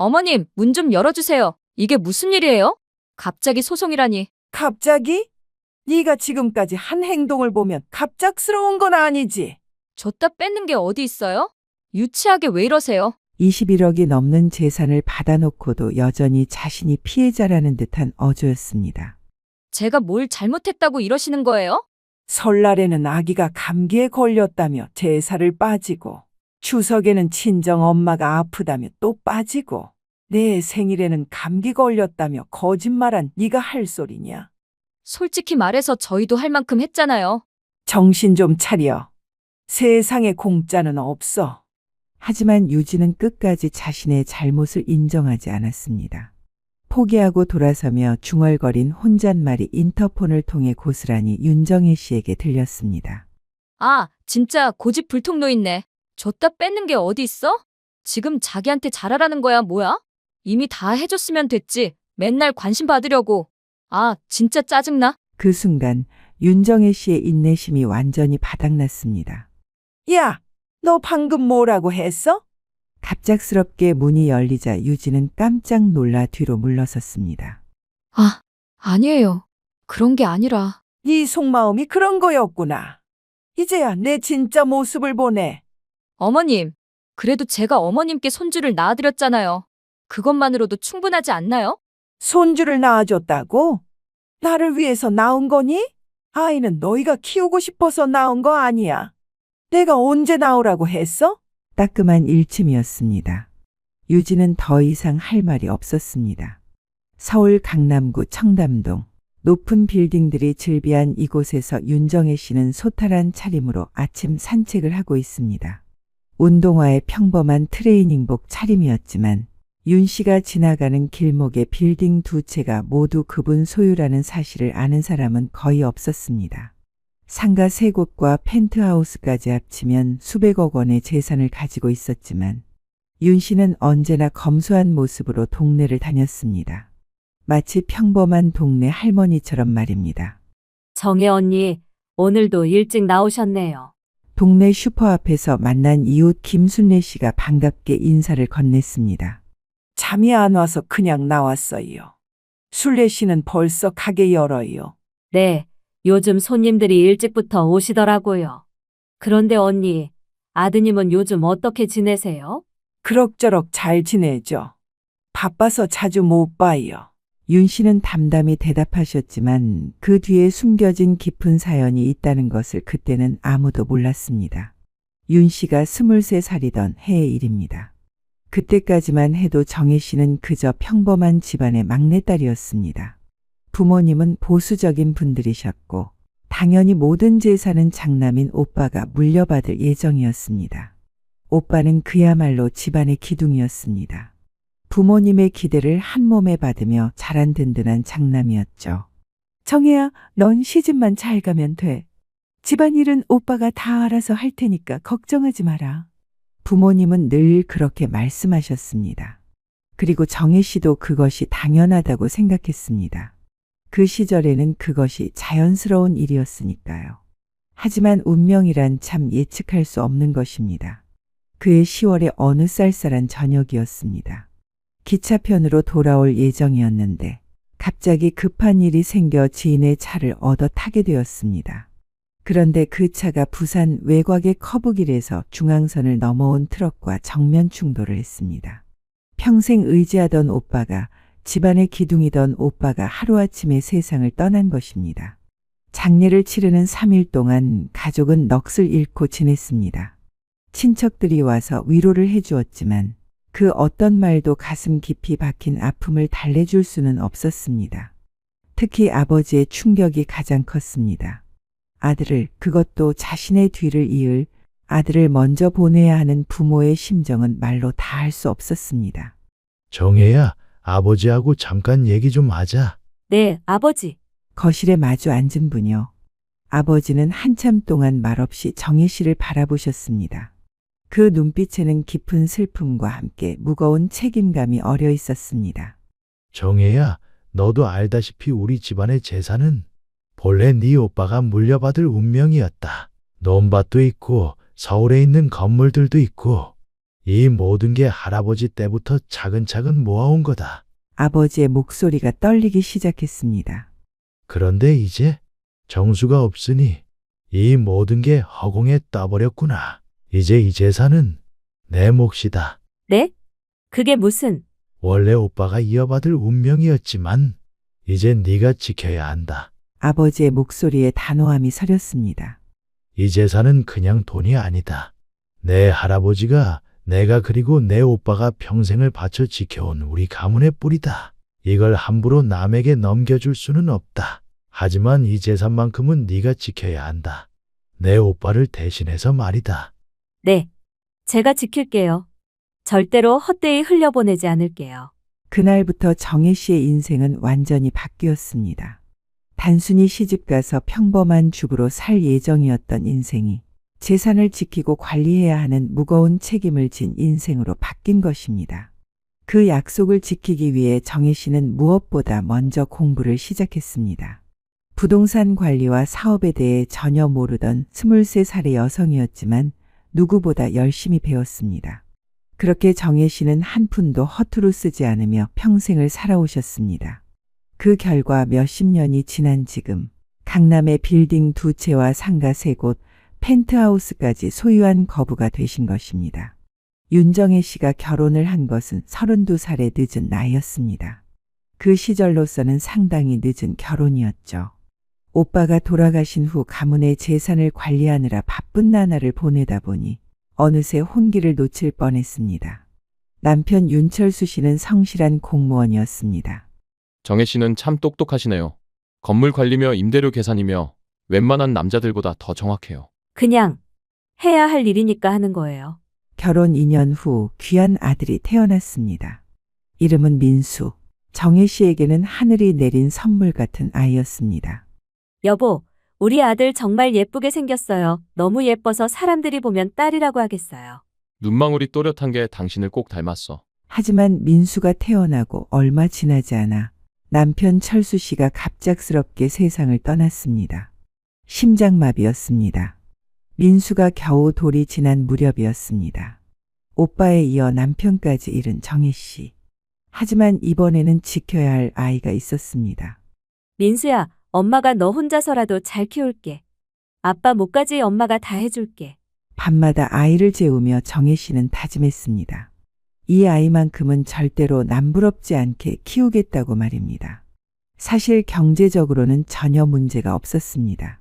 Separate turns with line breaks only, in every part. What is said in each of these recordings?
어머님, 문 좀 열어주세요. 이게 무슨 일이에요? 갑자기 소송이라니.
갑자기? 네가 지금까지 한 행동을 보면 갑작스러운 건 아니지.
줬다 뺏는 게 어디 있어요? 유치하게 왜 이러세요?
21억이 넘는 재산을 받아놓고도 여전히 자신이 피해자라는 듯한 어조였습니다.
제가 뭘 잘못했다고 이러시는 거예요?
설날에는 아기가 감기에 걸렸다며 제사를 빠지고, 추석에는 친정 엄마가 아프다며 또 빠지고, 내 생일에는 감기 걸렸다며 거짓말한 네가 할 소리냐?
솔직히 말해서 저희도 할 만큼 했잖아요.
정신 좀 차려. 세상에 공짜는 없어.
하지만 유진은 끝까지 자신의 잘못을 인정하지 않았습니다. 포기하고 돌아서며 중얼거린 혼잣말이 인터폰을 통해 고스란히 윤정혜 씨에게 들렸습니다.
아, 진짜 고집불통로 있네. 줬다 뺏는 게 어디 있어? 지금 자기한테 잘하라는 거야, 뭐야? 이미 다 해줬으면 됐지. 맨날 관심 받으려고. 아, 진짜 짜증나.
그 순간 윤정혜 씨의 인내심이 완전히 바닥났습니다.
야, 너 방금 뭐라고 했어?
갑작스럽게 문이 열리자 유진은 깜짝 놀라 뒤로 물러섰습니다.
아, 아니에요. 그런 게 아니라.
네 속마음이 그런 거였구나. 이제야 내 진짜 모습을 보네.
어머님, 그래도 제가 어머님께 손주를 낳아드렸잖아요. 그것만으로도 충분하지 않나요?
손주를 낳아줬다고? 나를 위해서 낳은 거니? 아이는 너희가 키우고 싶어서 낳은 거 아니야. 내가 언제 낳으라고 했어?
따끔한 일침이었습니다. 유진은 더 이상 할 말이 없었습니다. 서울 강남구 청담동 높은 빌딩들이 즐비한 이곳에서 윤정혜 씨는 소탈한 차림으로 아침 산책을 하고 있습니다. 운동화의 평범한 트레이닝복 차림이었지만 윤 씨가 지나가는 길목의 빌딩 두 채가 모두 그분 소유라는 사실을 아는 사람은 거의 없었습니다. 상가 3곳과 펜트하우스까지 합치면 수백억 원의 재산을 가지고 있었지만 윤 씨는 언제나 검소한 모습으로 동네를 다녔습니다. 마치 평범한 동네 할머니처럼 말입니다.
정혜 언니, 오늘도 일찍 나오셨네요.
동네 슈퍼 앞에서 만난 이웃 김순례 씨가 반갑게 인사를 건넸습니다.
잠이 안 와서 그냥 나왔어요. 순례 씨는 벌써 가게 열어요.
네, 요즘 손님들이 일찍부터 오시더라고요. 그런데 언니, 아드님은 요즘 어떻게 지내세요?
그럭저럭 잘 지내죠. 바빠서 자주 못 봐요.
윤 씨는 담담히 대답하셨지만 그 뒤에 숨겨진 깊은 사연이 있다는 것을 그때는 아무도 몰랐습니다. 윤 씨가 23살이던 해의 일입니다. 그때까지만 해도 정혜 씨는 그저 평범한 집안의 막내딸이었습니다. 부모님은 보수적인 분들이셨고 당연히 모든 재산은 장남인 오빠가 물려받을 예정이었습니다. 오빠는 그야말로 집안의 기둥이었습니다. 부모님의 기대를 한 몸에 받으며 자란 든든한 장남이었죠. 정혜야, 넌 시집만 잘 가면 돼. 집안일은 오빠가 다 알아서 할 테니까 걱정하지 마라. 부모님은 늘 그렇게 말씀하셨습니다. 그리고 정혜 씨도 그것이 당연하다고 생각했습니다. 그 시절에는 그것이 자연스러운 일이었으니까요. 하지만 운명이란 참 예측할 수 없는 것입니다. 그해 10월의 어느 쌀쌀한 저녁이었습니다. 기차편으로 돌아올 예정이었는데 갑자기 급한 일이 생겨 지인의 차를 얻어 타게 되었습니다. 그런데 그 차가 부산 외곽의 커브길에서 중앙선을 넘어온 트럭과 정면 충돌을 했습니다. 평생 의지하던 오빠가, 집안의 기둥이던 오빠가 하루아침에 세상을 떠난 것입니다. 장례를 치르는 3일 동안 가족은 넋을 잃고 지냈습니다. 친척들이 와서 위로를 해주었지만 그 어떤 말도 가슴 깊이 박힌 아픔을 달래줄 수는 없었습니다. 특히 아버지의 충격이 가장 컸습니다. 아들을, 그것도 자신의 뒤를 이을 아들을 먼저 보내야 하는 부모의 심정은 말로 다 할 수 없었습니다.
정혜야, 아버지하고 잠깐 얘기 좀 하자.
네, 아버지.
거실에 마주 앉은 분요. 아버지는 한참 동안 말없이 정혜 씨를 바라보셨습니다. 그 눈빛에는 깊은 슬픔과 함께 무거운 책임감이 어려 있었습니다.
정혜야, 너도 알다시피 우리 집안의 재산은 본래 네 오빠가 물려받을 운명이었다. 논밭도 있고 서울에 있는 건물들도 있고 이 모든 게 할아버지 때부터 차근차근 모아온 거다.
아버지의 목소리가 떨리기 시작했습니다.
그런데 이제 정수가 없으니 이 모든 게 허공에 떠버렸구나. 이제 이 재산은 내 몫이다.
네? 그게 무슨,
원래 오빠가 이어받을 운명이었지만 이제 네가 지켜야 한다.
아버지의 목소리에 단호함이 서렸습니다.
이 재산은 그냥 돈이 아니다. 내 할아버지가 내가 그리고 내 오빠가 평생을 바쳐 지켜온 우리 가문의 뿌리다. 이걸 함부로 남에게 넘겨줄 수는 없다. 하지만 이 재산만큼은 네가 지켜야 한다. 내 오빠를 대신해서 말이다.
네. 제가 지킬게요. 절대로 헛되이 흘려보내지 않을게요.
그날부터 정혜 씨의 인생은 완전히 바뀌었습니다. 단순히 시집가서 평범한 주부로 살 예정이었던 인생이 재산을 지키고 관리해야 하는 무거운 책임을 진 인생으로 바뀐 것입니다. 그 약속을 지키기 위해 정혜 씨는 무엇보다 먼저 공부를 시작했습니다. 부동산 관리와 사업에 대해 전혀 모르던 23살의 여성이었지만 누구보다 열심히 배웠습니다. 그렇게 정혜 씨는 한 푼도 허투루 쓰지 않으며 평생을 살아오셨습니다. 그 결과 몇십 년이 지난 지금 강남의 빌딩 2채와 상가 3곳, 펜트하우스까지 소유한 거부가 되신 것입니다. 윤정혜 씨가 결혼을 한 것은 32살의 늦은 나이였습니다. 그 시절로서는 상당히 늦은 결혼이었죠. 오빠가 돌아가신 후 가문의 재산을 관리하느라 바쁜 나날을 보내다 보니 어느새 혼기를 놓칠 뻔했습니다. 남편 윤철수 씨는 성실한 공무원이었습니다.
정혜 씨는 참 똑똑하시네요. 건물 관리며 임대료 계산이며 웬만한 남자들보다 더 정확해요.
그냥 해야 할 일이니까 하는 거예요.
결혼 2년 후 귀한 아들이 태어났습니다. 이름은 민수. 정혜 씨에게는 하늘이 내린 선물 같은 아이였습니다.
여보, 우리 아들 정말 예쁘게 생겼어요. 너무 예뻐서 사람들이 보면 딸이라고 하겠어요.
눈망울이 또렷한 게 당신을 꼭 닮았어.
하지만 민수가 태어나고 얼마 지나지 않아 남편 철수 씨가 갑작스럽게 세상을 떠났습니다. 심장마비였습니다. 민수가 겨우 돌이 지난 무렵이었습니다. 오빠에 이어 남편까지 잃은 정혜 씨. 하지만 이번에는 지켜야 할 아이가 있었습니다.
민수야, 엄마가 너 혼자서라도 잘 키울게. 아빠 못까지 엄마가 다 해줄게.
밤마다 아이를 재우며 정혜 씨는 다짐했습니다. 이 아이만큼은 절대로 남부럽지 않게 키우겠다고 말입니다. 사실 경제적으로는 전혀 문제가 없었습니다.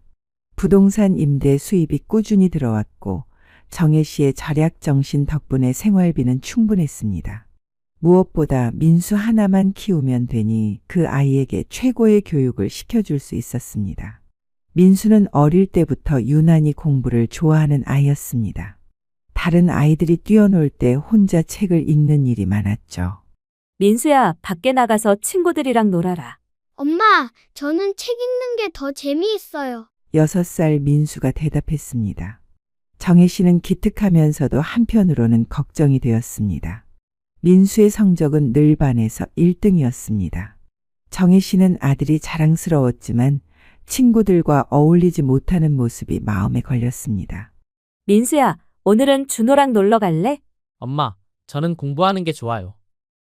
부동산 임대 수입이 꾸준히 들어왔고 정혜 씨의 절약 정신 덕분에 생활비는 충분했습니다. 무엇보다 민수 하나만 키우면 되니 그 아이에게 최고의 교육을 시켜줄 수 있었습니다. 민수는 어릴 때부터 유난히 공부를 좋아하는 아이였습니다. 다른 아이들이 뛰어놀 때 혼자 책을 읽는 일이 많았죠.
민수야, 밖에 나가서 친구들이랑 놀아라.
엄마, 저는 책 읽는 게 더 재미있어요.
6살 민수가 대답했습니다. 정혜 씨는 기특하면서도 한편으로는 걱정이 되었습니다. 민수의 성적은 늘 반에서 1등이었습니다. 정혜 씨는 아들이 자랑스러웠지만 친구들과 어울리지 못하는 모습이 마음에 걸렸습니다.
민수야, 오늘은 준호랑 놀러 갈래?
엄마, 저는 공부하는 게 좋아요.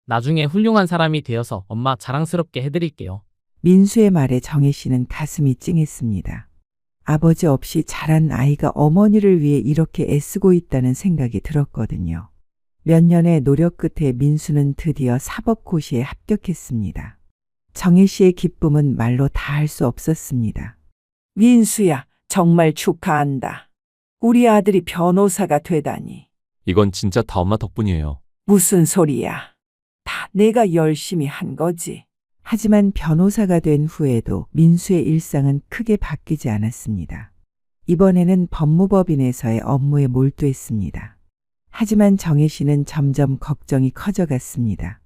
나중에 훌륭한 사람이 되어서 엄마 자랑스럽게 해드릴게요.
민수의 말에 정혜 씨는 가슴이 찡했습니다. 아버지 없이 자란 아이가 어머니를 위해 이렇게 애쓰고 있다는 생각이 들었거든요. 몇 년의 노력 끝에 민수는 드디어 사법고시에 합격했습니다. 정혜 씨의 기쁨은 말로 다 할 수 없었습니다.
민수야, 정말 축하한다. 우리 아들이 변호사가 되다니.
이건 진짜 다 엄마 덕분이에요.
무슨 소리야. 다 내가 열심히 한 거지.
하지만 변호사가 된 후에도 민수의 일상은 크게 바뀌지 않았습니다. 이번에는 법무법인에서의 업무에 몰두했습니다. 하지만 정혜 씨는 점점 걱정이 커져갔습니다.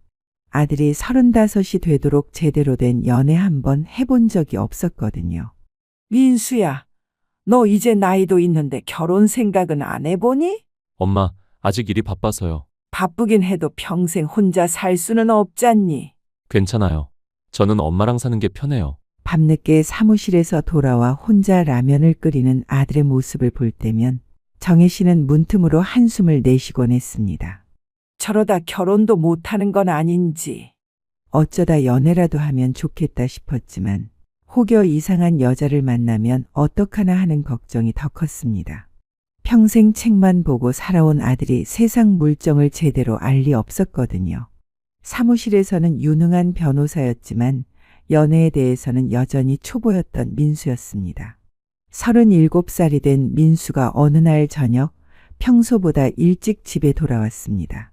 아들이 35이 되도록 제대로 된 연애 한 번 해본 적이 없었거든요.
민수야, 너 이제 나이도 있는데 결혼 생각은 안 해보니?
엄마, 아직 일이 바빠서요.
바쁘긴 해도 평생 혼자 살 수는 없잖니.
괜찮아요. 저는 엄마랑 사는 게 편해요.
밤늦게 사무실에서 돌아와 혼자 라면을 끓이는 아들의 모습을 볼 때면 정혜 씨는 문틈으로 한숨을 내쉬곤 했습니다.
저러다 결혼도 못하는 건 아닌지.
어쩌다 연애라도 하면 좋겠다 싶었지만 혹여 이상한 여자를 만나면 어떡하나 하는 걱정이 더 컸습니다. 평생 책만 보고 살아온 아들이 세상 물정을 제대로 알 리 없었거든요. 사무실에서는 유능한 변호사였지만 연애에 대해서는 여전히 초보였던 민수였습니다. 37살이 된 민수가 어느 날 저녁 평소보다 일찍 집에 돌아왔습니다.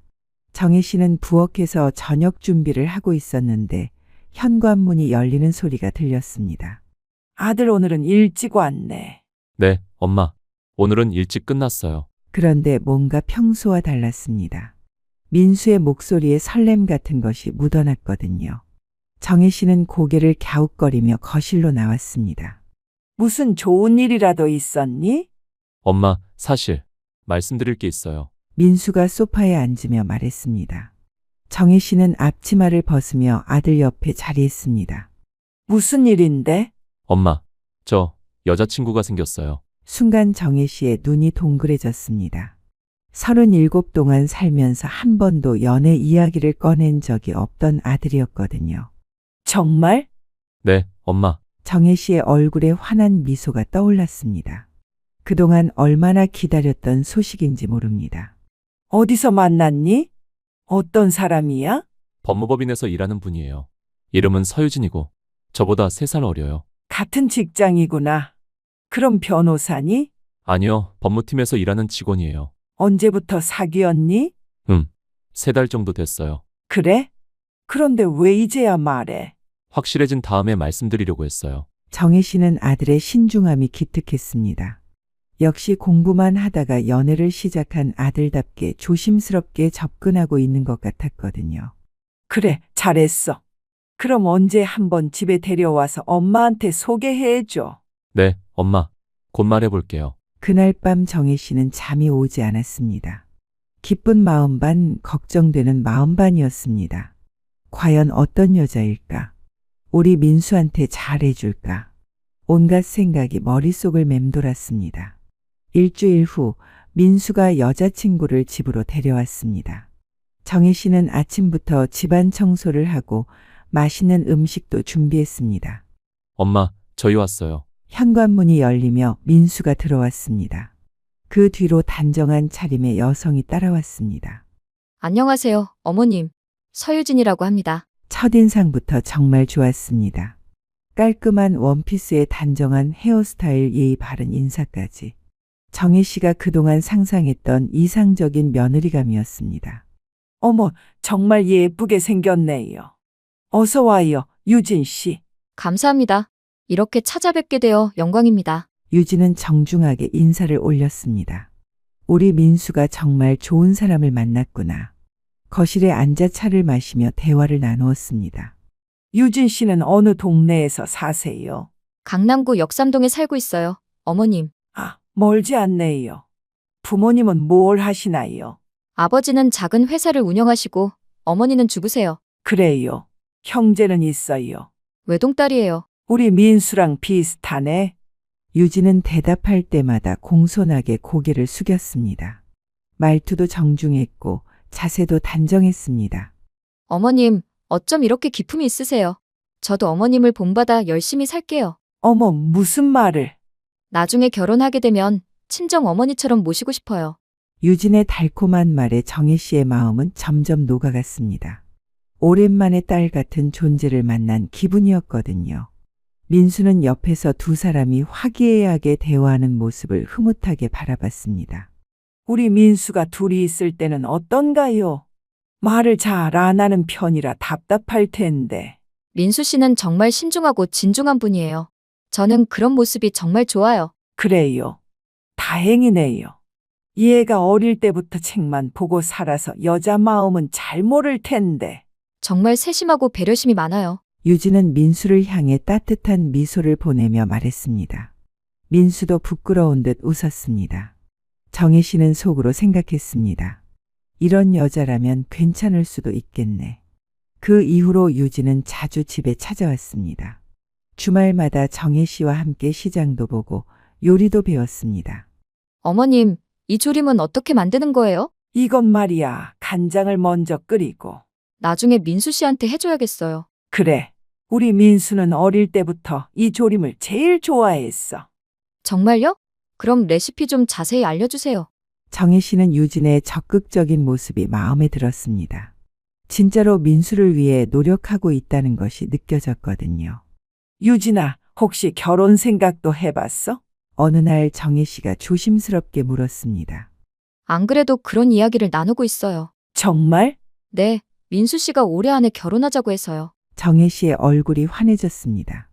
정혜 씨는 부엌에서 저녁 준비를 하고 있었는데 현관문이 열리는 소리가 들렸습니다.
아들 오늘은 일찍 왔네.
네, 엄마. 오늘은 일찍 끝났어요.
그런데 뭔가 평소와 달랐습니다. 민수의 목소리에 설렘 같은 것이 묻어났거든요. 정혜 씨는 고개를 갸웃거리며 거실로 나왔습니다.
무슨 좋은 일이라도 있었니?
엄마, 사실 말씀드릴 게 있어요.
민수가 소파에 앉으며 말했습니다. 정혜 씨는 앞치마를 벗으며 아들 옆에 자리했습니다.
무슨 일인데?
엄마, 저 여자친구가 생겼어요.
순간 정혜 씨의 눈이 동그래졌습니다. 37 동안 살면서 한 번도 연애 이야기를 꺼낸 적이 없던 아들이었거든요.
정말?
네, 엄마.
정혜 씨의 얼굴에 환한 미소가 떠올랐습니다. 그동안 얼마나 기다렸던 소식인지 모릅니다.
어디서 만났니? 어떤 사람이야?
법무법인에서 일하는 분이에요. 이름은 서유진이고 저보다 3살 어려요.
같은 직장이구나. 그럼 변호사니?
아니요, 법무팀에서 일하는 직원이에요.
언제부터 사귀었니?
3달 정도 됐어요.
그래? 그런데 왜 이제야 말해?
확실해진 다음에 말씀드리려고 했어요.
정혜 씨는 아들의 신중함이 기특했습니다. 역시 공부만 하다가 연애를 시작한 아들답게 조심스럽게 접근하고 있는 것 같았거든요.
그래, 잘했어. 그럼 언제 한번 집에 데려와서 엄마한테 소개해줘.
네, 엄마. 곧 말해볼게요.
그날 밤 정혜 씨는 잠이 오지 않았습니다. 기쁜 마음 반, 걱정되는 마음 반이었습니다. 과연 어떤 여자일까? 우리 민수한테 잘해줄까? 온갖 생각이 머릿속을 맴돌았습니다. 일주일 후 민수가 여자친구를 집으로 데려왔습니다. 정혜 씨는 아침부터 집안 청소를 하고 맛있는 음식도 준비했습니다.
엄마, 저희 왔어요.
현관문이 열리며 민수가 들어왔습니다. 그 뒤로 단정한 차림의 여성이 따라왔습니다.
안녕하세요, 어머님. 서유진이라고 합니다.
첫인상부터 정말 좋았습니다. 깔끔한 원피스에 단정한 헤어스타일 예의 바른 인사까지. 정혜 씨가 그동안 상상했던 이상적인 며느리감이었습니다.
어머, 정말 예쁘게 생겼네요. 어서 와요, 유진 씨.
감사합니다. 이렇게 찾아뵙게 되어 영광입니다.
유진은 정중하게 인사를 올렸습니다. 우리 민수가 정말 좋은 사람을 만났구나. 거실에 앉아 차를 마시며 대화를 나누었습니다.
유진 씨는 어느 동네에서 사세요?
강남구 역삼동에 살고 있어요, 어머님.
아, 멀지 않네요. 부모님은 뭘 하시나요?
아버지는 작은 회사를 운영하시고 어머니는 주부세요.
그래요. 형제는 있어요.
외동딸이에요.
우리 민수랑 비슷하네.
유진은 대답할 때마다 공손하게 고개를 숙였습니다. 말투도 정중했고 자세도 단정했습니다.
어머님, 어쩜 이렇게 기품이 있으세요? 저도 어머님을 본받아 열심히 살게요.
어머, 무슨 말을?
나중에 결혼하게 되면 친정 어머니처럼 모시고 싶어요.
유진의 달콤한 말에 정혜 씨의 마음은 점점 녹아갔습니다. 오랜만에 딸 같은 존재를 만난 기분이었거든요. 민수는 옆에서 두 사람이 화기애애하게 대화하는 모습을 흐뭇하게 바라봤습니다.
우리 민수가 둘이 있을 때는 어떤가요? 말을 잘 안 하는 편이라 답답할 텐데.
민수 씨는 정말 신중하고 진중한 분이에요. 저는 그런 모습이 정말 좋아요.
그래요. 다행이네요. 얘가 어릴 때부터 책만 보고 살아서 여자 마음은 잘 모를 텐데.
정말 세심하고 배려심이 많아요.
유진은 민수를 향해 따뜻한 미소를 보내며 말했습니다. 민수도 부끄러운 듯 웃었습니다. 정혜 씨는 속으로 생각했습니다. 이런 여자라면 괜찮을 수도 있겠네. 그 이후로 유진은 자주 집에 찾아왔습니다. 주말마다 정혜 씨와 함께 시장도 보고 요리도 배웠습니다.
어머님, 이 조림은 어떻게 만드는 거예요?
이건 말이야, 간장을 먼저 끓이고.
나중에 민수 씨한테 해줘야겠어요.
그래. 우리 민수는 어릴 때부터 이 조림을 제일 좋아했어.
정말요? 그럼 레시피 좀 자세히 알려주세요.
정혜 씨는 유진의 적극적인 모습이 마음에 들었습니다. 진짜로 민수를 위해 노력하고 있다는 것이 느껴졌거든요.
유진아, 혹시 결혼 생각도 해봤어?
어느 날 정혜 씨가 조심스럽게 물었습니다.
안 그래도 그런 이야기를 나누고 있어요.
정말?
네, 민수 씨가 올해 안에 결혼하자고 해서요.
정혜 씨의 얼굴이 환해졌습니다.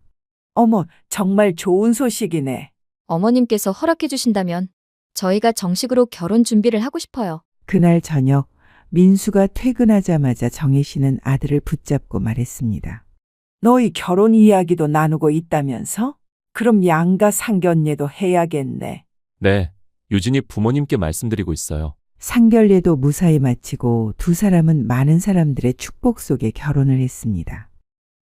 어머, 정말 좋은 소식이네.
어머님께서 허락해 주신다면 저희가 정식으로 결혼 준비를 하고 싶어요.
그날 저녁 민수가 퇴근하자마자 정혜 씨는 아들을 붙잡고 말했습니다.
너희 결혼 이야기도 나누고 있다면서? 그럼 양가 상견례도 해야겠네.
네, 유진이 부모님께 말씀드리고 있어요.
상견례도 무사히 마치고 두 사람은 많은 사람들의 축복 속에 결혼을 했습니다.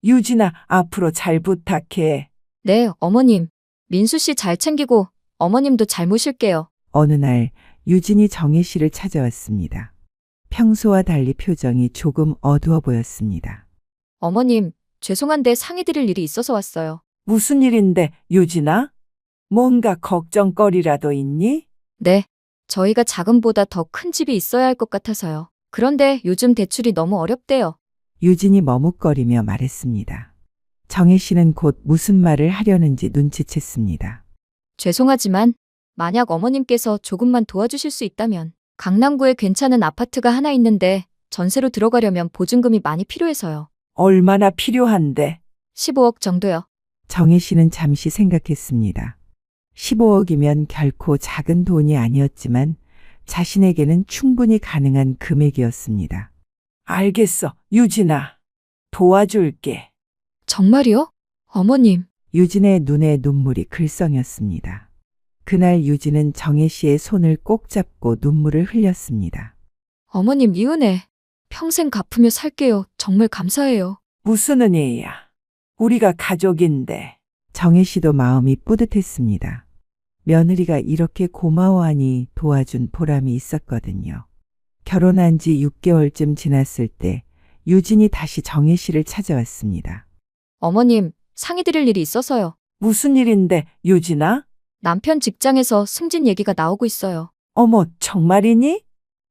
유진아, 앞으로 잘 부탁해.
네, 어머님. 민수 씨 잘 챙기고 어머님도 잘 모실게요.
어느 날 유진이 정혜 씨를 찾아왔습니다. 평소와 달리 표정이 조금 어두워 보였습니다.
어머님, 죄송한데 상의 드릴 일이 있어서 왔어요.
무슨 일인데, 유진아? 뭔가 걱정거리라도 있니?
네, 저희가 자금보다 더 큰 집이 있어야 할 것 같아서요. 그런데 요즘 대출이 너무 어렵대요.
유진이 머뭇거리며 말했습니다. 정혜 씨는 곧 무슨 말을 하려는지 눈치챘습니다.
죄송하지만 만약 어머님께서 조금만 도와주실 수 있다면 강남구에 괜찮은 아파트가 하나 있는데 전세로 들어가려면 보증금이 많이 필요해서요.
얼마나 필요한데?
15억 정도요.
정혜 씨는 잠시 생각했습니다. 15억이면 결코 작은 돈이 아니었지만 자신에게는 충분히 가능한 금액이었습니다.
알겠어, 유진아. 도와줄게.
정말이요? 어머님,
유진의 눈에 눈물이 글썽였습니다. 그날 유진은 정혜 씨의 손을 꼭 잡고 눈물을 흘렸습니다.
어머님 이 은혜 평생 갚으며 살게요. 정말 감사해요.
무슨 은혜야. 우리가 가족인데.
정혜 씨도 마음이 뿌듯했습니다. 며느리가 이렇게 고마워하니 도와준 보람이 있었거든요. 결혼한 지 6개월쯤 지났을 때 유진이 다시 정혜 씨를 찾아왔습니다.
어머님, 상의 드릴 일이 있어서요.
무슨 일인데, 유진아?
남편 직장에서 승진 얘기가 나오고 있어요.
어머, 정말이니?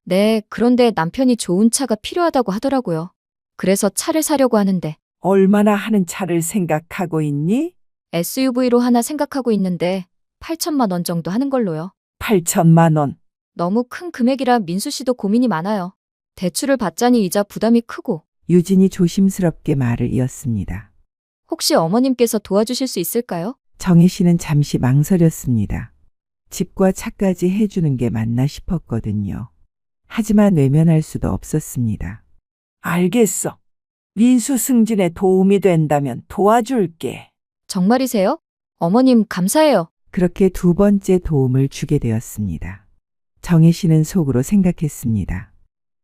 네, 그런데 남편이 좋은 차가 필요하다고 하더라고요. 그래서 차를 사려고 하는데
얼마나 하는 차를 생각하고 있니?
SUV로 하나 생각하고 있는데 8천만 원 정도 하는 걸로요.
8천만 원.
너무 큰 금액이라 민수 씨도 고민이 많아요. 대출을 받자니 이자 부담이 크고
유진이 조심스럽게 말을 이었습니다.
혹시 어머님께서 도와주실 수 있을까요?
정혜 씨는 잠시 망설였습니다. 집과 차까지 해주는 게 맞나 싶었거든요. 하지만 외면할 수도 없었습니다.
알겠어. 민수 승진에 도움이 된다면 도와줄게.
정말이세요? 어머님 감사해요.
그렇게 두 번째 도움을 주게 되었습니다. 정혜 씨는 속으로 생각했습니다.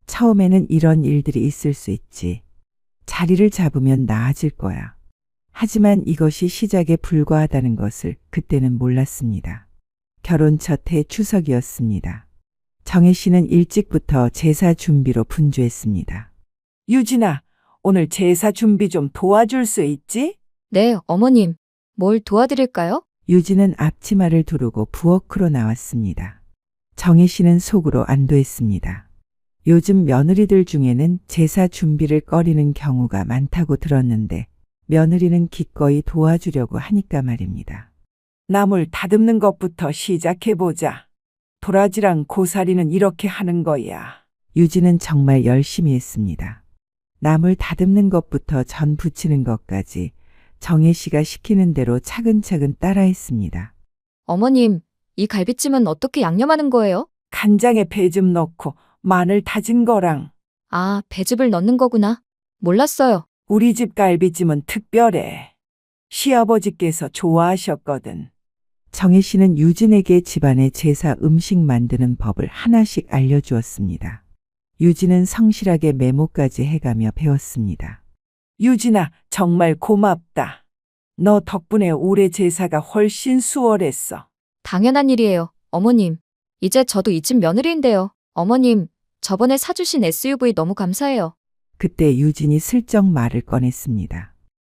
처음에는 이런 일들이 있을 수 있지. 자리를 잡으면 나아질 거야. 하지만 이것이 시작에 불과하다는 것을 그때는 몰랐습니다. 결혼 첫 해 추석이었습니다. 정혜 씨는 일찍부터 제사 준비로 분주했습니다.
유진아, 오늘 제사 준비 좀 도와줄 수 있지?
네, 어머님. 뭘 도와드릴까요?
유진은 앞치마를 두르고 부엌으로 나왔습니다. 정혜 씨는 속으로 안도했습니다. 요즘 며느리들 중에는 제사 준비를 꺼리는 경우가 많다고 들었는데 며느리는 기꺼이 도와주려고 하니까 말입니다.
나물 다듬는 것부터 시작해보자. 도라지랑 고사리는 이렇게 하는 거야.
유진은 정말 열심히 했습니다. 나물 다듬는 것부터 전 부치는 것까지 정혜 씨가 시키는 대로 차근차근 따라했습니다.
어머님, 이 갈비찜은 어떻게 양념하는 거예요?
간장에 배 좀 넣고 마늘 다진 거랑.
아, 배즙을 넣는 거구나. 몰랐어요.
우리 집 갈비찜은 특별해. 시아버지께서 좋아하셨거든.
정혜 씨는 유진에게 집안의 제사 음식 만드는 법을 하나씩 알려주었습니다. 유진은 성실하게 메모까지 해가며 배웠습니다.
유진아, 정말 고맙다. 너 덕분에 올해 제사가 훨씬 수월했어.
당연한 일이에요, 어머님. 이제 저도 이 집 며느리인데요. 어머님, 저번에 사주신 SUV 너무 감사해요.
그때 유진이 슬쩍 말을 꺼냈습니다.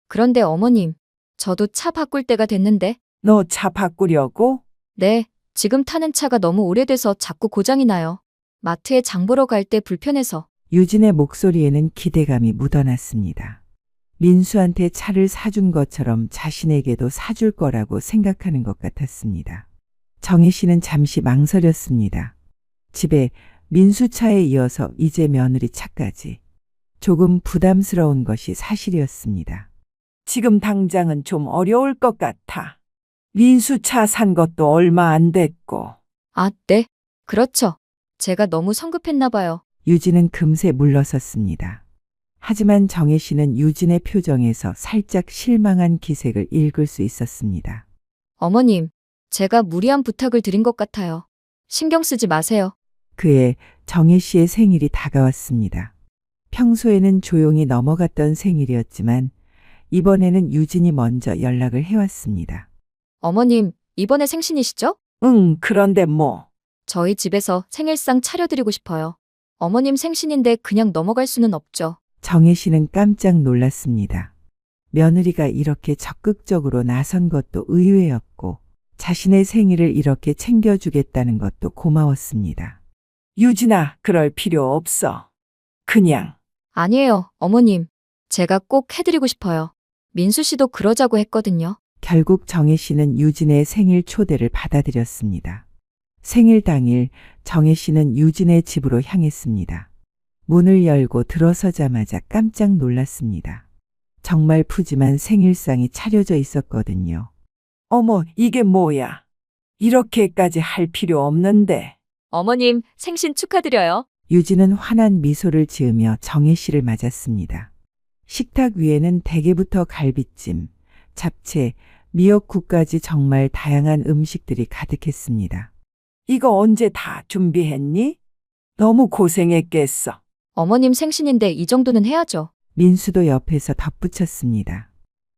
그런데 어머님, 저도 차 바꿀 때가 됐는데.
너 차 바꾸려고?
네, 지금 타는 차가 너무 오래돼서 자꾸 고장이 나요. 마트에 장 보러 갈 때 불편해서.
유진의 목소리에는 기대감이 묻어났습니다. 민수한테 차를 사준 것처럼 자신에게도 사줄 거라고 생각하는 것 같았습니다. 정혜 씨는 잠시 망설였습니다. 집에 민수 차에 이어서 이제 며느리 차까지. 조금 부담스러운 것이 사실이었습니다.
지금 당장은 좀 어려울 것 같아. 민수 차 산 것도 얼마 안 됐고.
아, 네. 그렇죠. 제가 너무 성급했나 봐요.
유진은 금세 물러섰습니다. 하지만 정혜 씨는 유진의 표정에서 살짝 실망한 기색을 읽을 수 있었습니다.
어머님, 제가 무리한 부탁을 드린 것 같아요. 신경 쓰지 마세요.
그해 정혜 씨의 생일이 다가왔습니다. 평소에는 조용히 넘어갔던 생일이었지만 이번에는 유진이 먼저 연락을 해왔습니다.
어머님, 이번에 생신이시죠?
응, 그런데 뭐.
저희 집에서 생일상 차려드리고 싶어요. 어머님 생신인데 그냥 넘어갈 수는 없죠.
정혜 씨는 깜짝 놀랐습니다. 며느리가 이렇게 적극적으로 나선 것도 의외였고 자신의 생일을 이렇게 챙겨주겠다는 것도 고마웠습니다.
유진아, 그럴 필요 없어. 그냥.
아니에요, 어머님. 제가 꼭 해드리고 싶어요. 민수 씨도 그러자고 했거든요.
결국 정혜 씨는 유진의 생일 초대를 받아들였습니다. 생일 당일 정혜 씨는 유진의 집으로 향했습니다. 문을 열고 들어서자마자 깜짝 놀랐습니다. 정말 푸짐한 생일상이 차려져 있었거든요.
어머, 이게 뭐야? 이렇게까지 할 필요 없는데.
어머님, 생신 축하드려요.
유진은 환한 미소를 지으며 정혜 씨를 맞았습니다. 식탁 위에는 대게부터 갈비찜, 잡채, 미역국까지 정말 다양한 음식들이 가득했습니다.
이거 언제 다 준비했니? 너무 고생했겠어.
어머님 생신인데 이 정도는 해야죠.
민수도 옆에서 덧붙였습니다.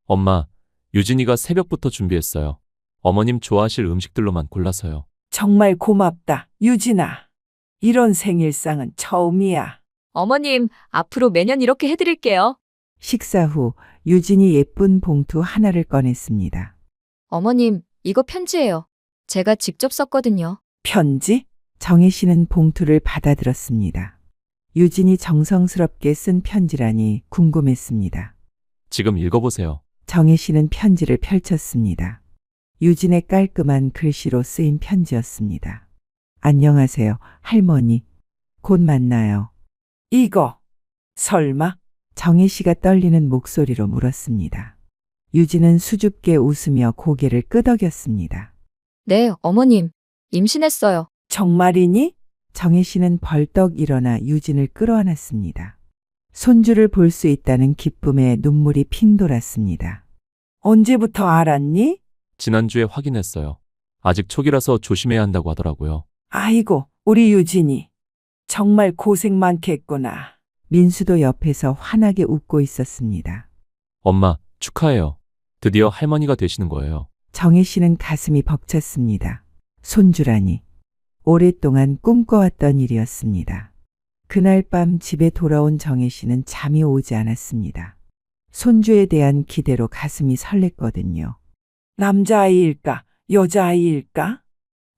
엄마, 유진이가 새벽부터 준비했어요. 어머님 좋아하실 음식들로만 골라서요.
정말 고맙다, 유진아. 이런 생일상은 처음이야.
어머님, 앞으로 매년 이렇게 해드릴게요.
식사 후 유진이 예쁜 봉투 하나를 꺼냈습니다.
어머님, 이거 편지예요. 제가 직접 썼거든요.
편지?
정혜 씨는 봉투를 받아들었습니다. 유진이 정성스럽게 쓴 편지라니 궁금했습니다.
지금 읽어보세요.
정혜 씨는 편지를 펼쳤습니다. 유진의 깔끔한 글씨로 쓰인 편지였습니다. 안녕하세요, 할머니. 곧 만나요.
이거. 설마?
정혜 씨가 떨리는 목소리로 물었습니다. 유진은 수줍게 웃으며 고개를 끄덕였습니다.
네, 어머님. 임신했어요.
정말이니?
정혜 씨는 벌떡 일어나 유진을 끌어안았습니다. 손주를 볼 수 있다는 기쁨에 눈물이 핑 돌았습니다.
언제부터 알았니?
지난주에 확인했어요. 아직 초기라서 조심해야 한다고 하더라고요.
아이고, 우리 유진이. 정말 고생 많겠구나.
민수도 옆에서 환하게 웃고 있었습니다.
엄마, 축하해요. 드디어 할머니가 되시는 거예요.
정혜 씨는 가슴이 벅찼습니다. 손주라니. 오랫동안 꿈꿔왔던 일이었습니다. 그날 밤 집에 돌아온 정혜 씨는 잠이 오지 않았습니다. 손주에 대한 기대로 가슴이 설렜거든요.
남자아이일까? 여자아이일까?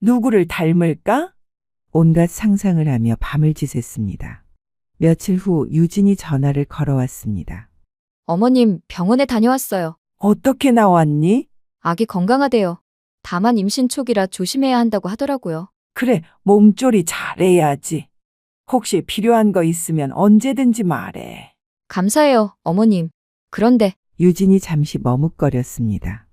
누구를 닮을까?
온갖 상상을 하며 밤을 지샜습니다. 며칠 후 유진이 전화를 걸어왔습니다.
어머님, 병원에 다녀왔어요.
어떻게 나왔니?
아기 건강하대요. 다만 임신 초기라 조심해야 한다고 하더라고요.
그래, 몸조리 잘해야지. 혹시 필요한 거 있으면 언제든지 말해.
감사해요, 어머님. 그런데
유진이 잠시 머뭇거렸습니다.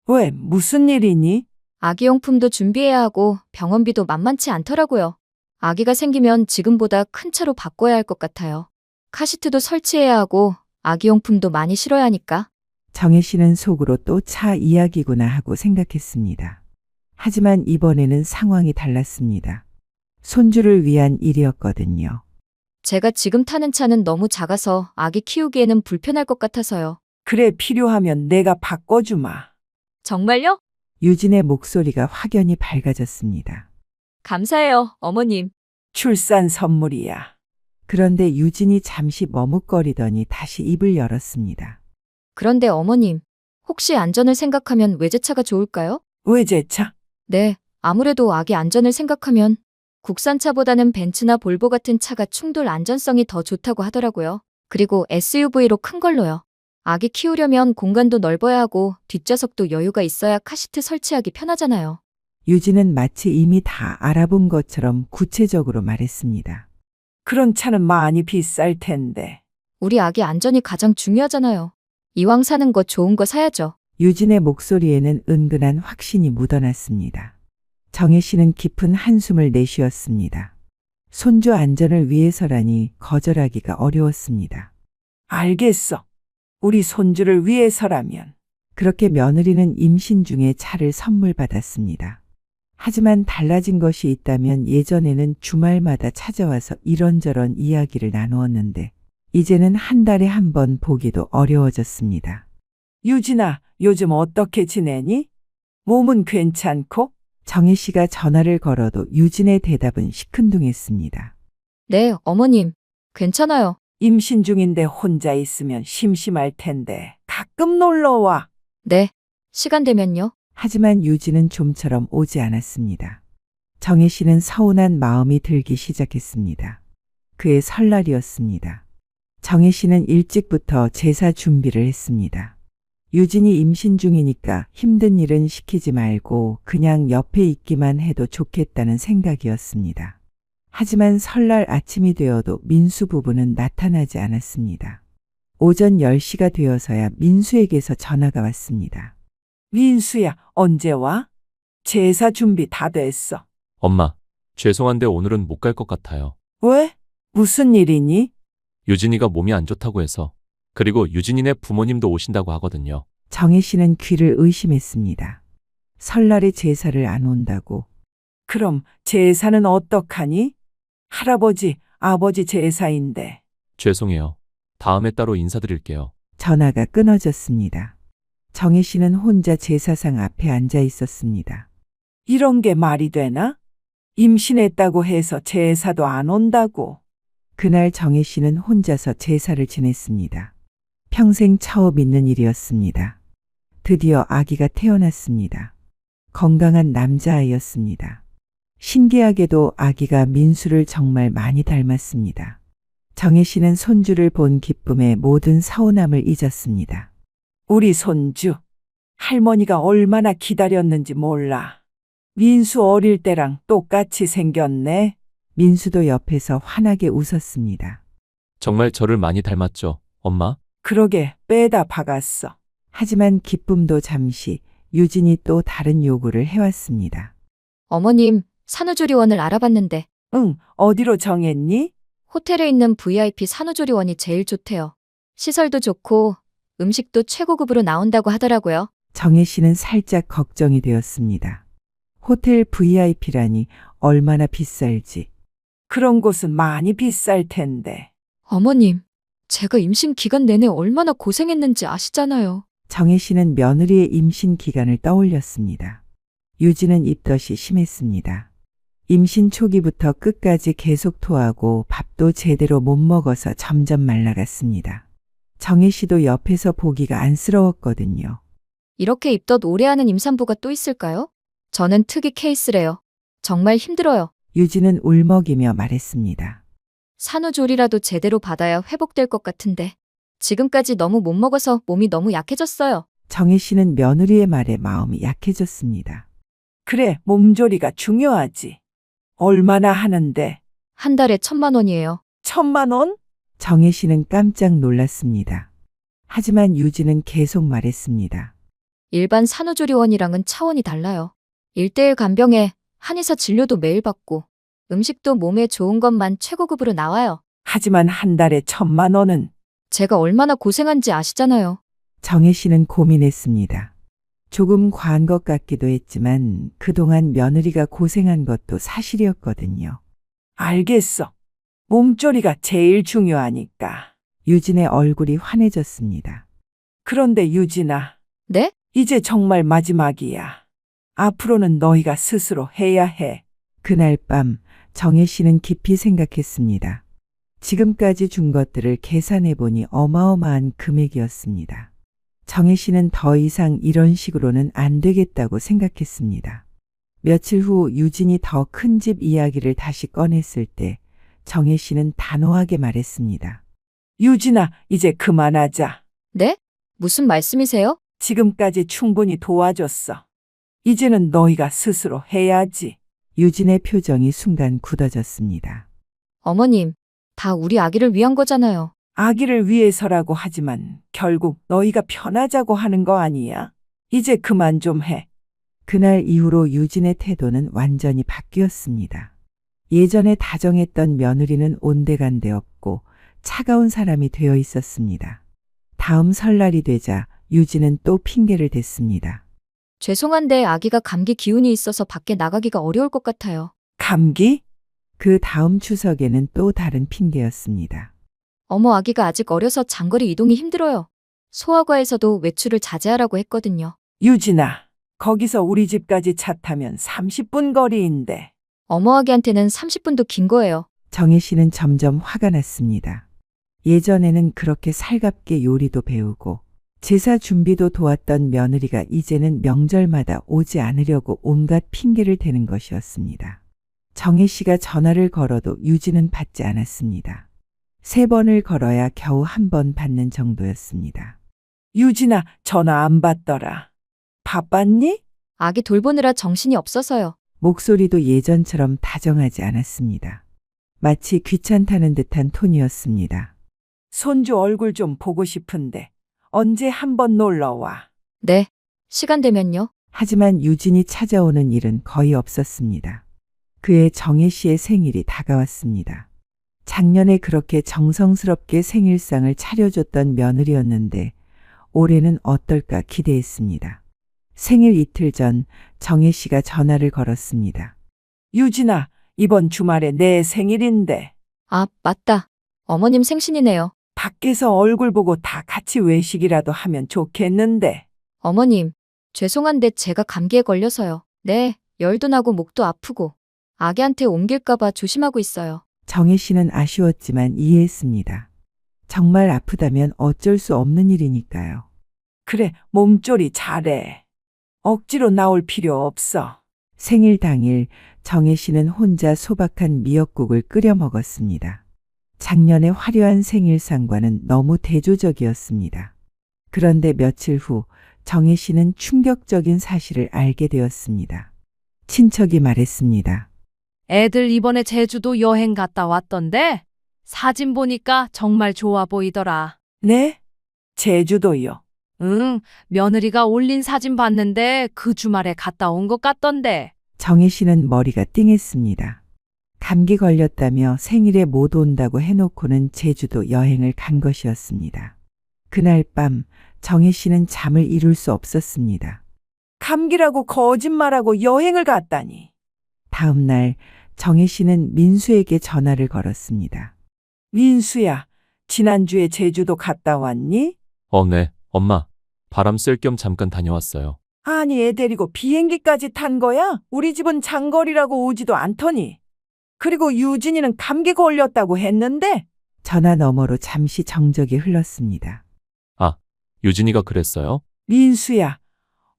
왜, 무슨 일이니?
아기용품도 준비해야 하고 병원비도 만만치 않더라고요. 아기가 생기면 지금보다 큰 차로 바꿔야 할 것 같아요. 카시트도 설치해야 하고 아기용품도 많이 실어야 하니까.
정혜 씨는 속으로 또 차 이야기구나 하고 생각했습니다. 하지만 이번에는 상황이 달랐습니다. 손주를 위한 일이었거든요.
제가 지금 타는 차는 너무 작아서 아기 키우기에는 불편할 것 같아서요.
그래, 필요하면 내가 바꿔주마.
정말요?
유진의 목소리가 확연히 밝아졌습니다.
감사해요, 어머님.
출산 선물이야.
그런데 유진이 잠시 머뭇거리더니 다시 입을 열었습니다.
그런데 어머님, 혹시 안전을 생각하면 외제차가 좋을까요?
외제차?
네, 아무래도 아기 안전을 생각하면 국산차보다는 벤츠나 볼보 같은 차가 충돌 안전성이 더 좋다고 하더라고요. 그리고 SUV로 큰 걸로요. 아기 키우려면 공간도 넓어야 하고 뒷좌석도 여유가 있어야 카시트 설치하기 편하잖아요.
유진은 마치 이미 다 알아본 것처럼 구체적으로 말했습니다.
그런 차는 많이 비쌀 텐데.
우리 아기 안전이 가장 중요하잖아요. 이왕 사는 거 좋은 거 사야죠.
유진의 목소리에는 은근한 확신이 묻어났습니다. 정혜 씨는 깊은 한숨을 내쉬었습니다. 손주 안전을 위해서라니 거절하기가 어려웠습니다.
알겠어. 우리 손주를 위해서라면.
그렇게 며느리는 임신 중에 차를 선물 받았습니다. 하지만 달라진 것이 있다면 예전에는 주말마다 찾아와서 이런저런 이야기를 나누었는데 이제는 한 달에 한 번 보기도 어려워졌습니다.
유진아, 요즘 어떻게 지내니? 몸은 괜찮고?
정혜 씨가 전화를 걸어도 유진의 대답은 시큰둥했습니다.
네, 어머님. 괜찮아요.
임신 중인데 혼자 있으면 심심할 텐데 가끔 놀러 와.
네. 시간 되면요.
하지만 유진은 좀처럼 오지 않았습니다. 정혜 씨는 서운한 마음이 들기 시작했습니다. 그의 설날이었습니다. 정혜 씨는 일찍부터 제사 준비를 했습니다. 유진이 임신 중이니까 힘든 일은 시키지 말고 그냥 옆에 있기만 해도 좋겠다는 생각이었습니다. 하지만 설날 아침이 되어도 민수 부부는 나타나지 않았습니다. 오전 10시가 되어서야 민수에게서 전화가 왔습니다.
민수야, 언제 와? 제사 준비 다 됐어.
엄마, 죄송한데 오늘은 못 갈 것 같아요.
왜? 무슨 일이니?
유진이가 몸이 안 좋다고 해서. 그리고 유진이네 부모님도 오신다고 하거든요.
정혜 씨는 귀를 의심했습니다. 설날에 제사를 안 온다고.
그럼 제사는 어떡하니? 할아버지, 아버지 제사인데.
죄송해요. 다음에 따로 인사드릴게요.
전화가 끊어졌습니다. 정혜 씨는 혼자 제사상 앞에 앉아 있었습니다.
이런 게 말이 되나? 임신했다고 해서 제사도 안 온다고.
그날 정혜 씨는 혼자서 제사를 지냈습니다. 평생 처음 있는 일이었습니다. 드디어 아기가 태어났습니다. 건강한 남자아이였습니다. 신기하게도 아기가 민수를 정말 많이 닮았습니다. 정혜 씨는 손주를 본 기쁨에 모든 서운함을 잊었습니다.
우리 손주. 할머니가 얼마나 기다렸는지 몰라. 민수 어릴 때랑 똑같이 생겼네.
민수도 옆에서 환하게 웃었습니다.
정말 저를 많이 닮았죠, 엄마?
그러게 빼다 박았어.
하지만 기쁨도 잠시 유진이 또 다른 요구를 해왔습니다.
어머님, 산후조리원을 알아봤는데
응, 어디로 정했니?
호텔에 있는 VIP 산후조리원이 제일 좋대요. 시설도 좋고 음식도 최고급으로 나온다고 하더라고요.
정혜 씨는 살짝 걱정이 되었습니다. 호텔 VIP라니 얼마나 비쌀지.
그런 곳은 많이 비쌀 텐데.
어머님, 제가 임신 기간 내내 얼마나 고생했는지 아시잖아요.
정혜 씨는 며느리의 임신 기간을 떠올렸습니다. 유진은 입덧이 심했습니다. 임신 초기부터 끝까지 계속 토하고 밥도 제대로 못 먹어서 점점 말라갔습니다. 정혜 씨도 옆에서 보기가 안쓰러웠거든요.
이렇게 입덧 오래 하는 임산부가 또 있을까요? 저는 특이 케이스래요. 정말 힘들어요.
유진은 울먹이며 말했습니다.
산후조리라도 제대로 받아야 회복될 것 같은데 지금까지 너무 못 먹어서 몸이 너무 약해졌어요.
정혜 씨는 며느리의 말에 마음이 약해졌습니다.
그래, 몸조리가 중요하지. 얼마나 하는데?
한 달에 1,000만 원이에요.
1,000만 원?
정혜 씨는 깜짝 놀랐습니다. 하지만 유진은 계속 말했습니다.
일반 산후조리원이랑은 차원이 달라요. 1:1 간병에 한의사 진료도 매일 받고 음식도 몸에 좋은 것만 최고급으로 나와요.
하지만 한 달에 1,000만 원은.
제가 얼마나 고생한지 아시잖아요.
정혜 씨는 고민했습니다. 조금 과한 것 같기도 했지만 그동안 며느리가 고생한 것도 사실이었거든요.
알겠어. 몸조리가 제일 중요하니까.
유진의 얼굴이 환해졌습니다.
그런데 유진아,
네?
이제 정말 마지막이야. 앞으로는 너희가 스스로 해야 해.
그날 밤 정혜 씨는 깊이 생각했습니다. 지금까지 준 것들을 계산해 보니 어마어마한 금액이었습니다. 정혜 씨는 더 이상 이런 식으로는 안 되겠다고 생각했습니다. 며칠 후 유진이 더 큰 집 이야기를 다시 꺼냈을 때 정혜 씨는 단호하게 말했습니다.
유진아, 이제 그만하자.
네? 무슨 말씀이세요?
지금까지 충분히 도와줬어. 이제는 너희가 스스로 해야지.
유진의 표정이 순간 굳어졌습니다.
어머님, 다 우리 아기를 위한 거잖아요.
아기를 위해서라고 하지만 결국 너희가 편하자고 하는 거 아니야? 이제 그만 좀 해.
그날 이후로 유진의 태도는 완전히 바뀌었습니다. 예전에 다정했던 며느리는 온데간데 없고 차가운 사람이 되어 있었습니다. 다음 설날이 되자 유진은 또 핑계를 댔습니다.
죄송한데 아기가 감기 기운이 있어서 밖에 나가기가 어려울 것 같아요.
감기?
그 다음 추석에는 또 다른 핑계였습니다.
어머, 아기가 아직 어려서 장거리 이동이 힘들어요. 소아과에서도 외출을 자제하라고 했거든요.
유진아, 거기서 우리 집까지 차 타면 30분 거리인데.
어머, 아기한테는 30분도 긴 거예요.
정혜 씨는 점점 화가 났습니다. 예전에는 그렇게 살갑게 요리도 배우고 제사 준비도 도왔던 며느리가 이제는 명절마다 오지 않으려고 온갖 핑계를 대는 것이었습니다. 정혜 씨가 전화를 걸어도 유진은 받지 않았습니다. 3번을 걸어야 겨우 1번 받는 정도였습니다.
유진아, 전화 안 받더라. 바빴니?
아기 돌보느라 정신이 없어서요.
목소리도 예전처럼 다정하지 않았습니다. 마치 귀찮다는 듯한 톤이었습니다.
손주 얼굴 좀 보고 싶은데 언제 한번 놀러와.
네, 시간 되면요.
하지만 유진이 찾아오는 일은 거의 없었습니다. 그의 정혜 씨의 생일이 다가왔습니다. 작년에 그렇게 정성스럽게 생일상을 차려줬던 며느리였는데 올해는 어떨까 기대했습니다. 생일 이틀 전 정혜 씨가 전화를 걸었습니다.
유진아, 이번 주말에 내 생일인데
아, 맞다. 어머님 생신이네요.
밖에서 얼굴 보고 다 같이 외식이라도 하면 좋겠는데.
어머님, 죄송한데 제가 감기에 걸려서요. 네, 열도 나고 목도 아프고 아기한테 옮길까봐 조심하고 있어요.
정혜 씨는 아쉬웠지만 이해했습니다. 정말 아프다면 어쩔 수 없는 일이니까요.
그래, 몸조리 잘해. 억지로 나올 필요 없어.
생일 당일 정혜 씨는 혼자 소박한 미역국을 끓여 먹었습니다. 작년의 화려한 생일상과는 너무 대조적이었습니다. 그런데 며칠 후 정혜 씨는 충격적인 사실을 알게 되었습니다. 친척이 말했습니다.
애들 이번에 제주도 여행 갔다 왔던데 사진 보니까 정말 좋아 보이더라.
네? 제주도요.
응, 며느리가 올린 사진 봤는데 그 주말에 갔다 온 것 같던데.
정혜 씨는 머리가 띵했습니다. 감기 걸렸다며 생일에 못 온다고 해놓고는 제주도 여행을 간 것이었습니다. 그날 밤 정혜 씨는 잠을 이룰 수 없었습니다.
감기라고 거짓말하고 여행을 갔다니.
다음 날 정혜 씨는 민수에게 전화를 걸었습니다.
민수야, 지난주에 제주도 갔다 왔니?
네, 엄마. 바람 쐴 겸 잠깐 다녀왔어요.
아니, 애 데리고 비행기까지 탄 거야? 우리 집은 장거리라고 오지도 않더니. 그리고 유진이는 감기 걸렸다고 했는데.
전화 너머로 잠시 정적이 흘렀습니다.
유진이가 그랬어요?
민수야,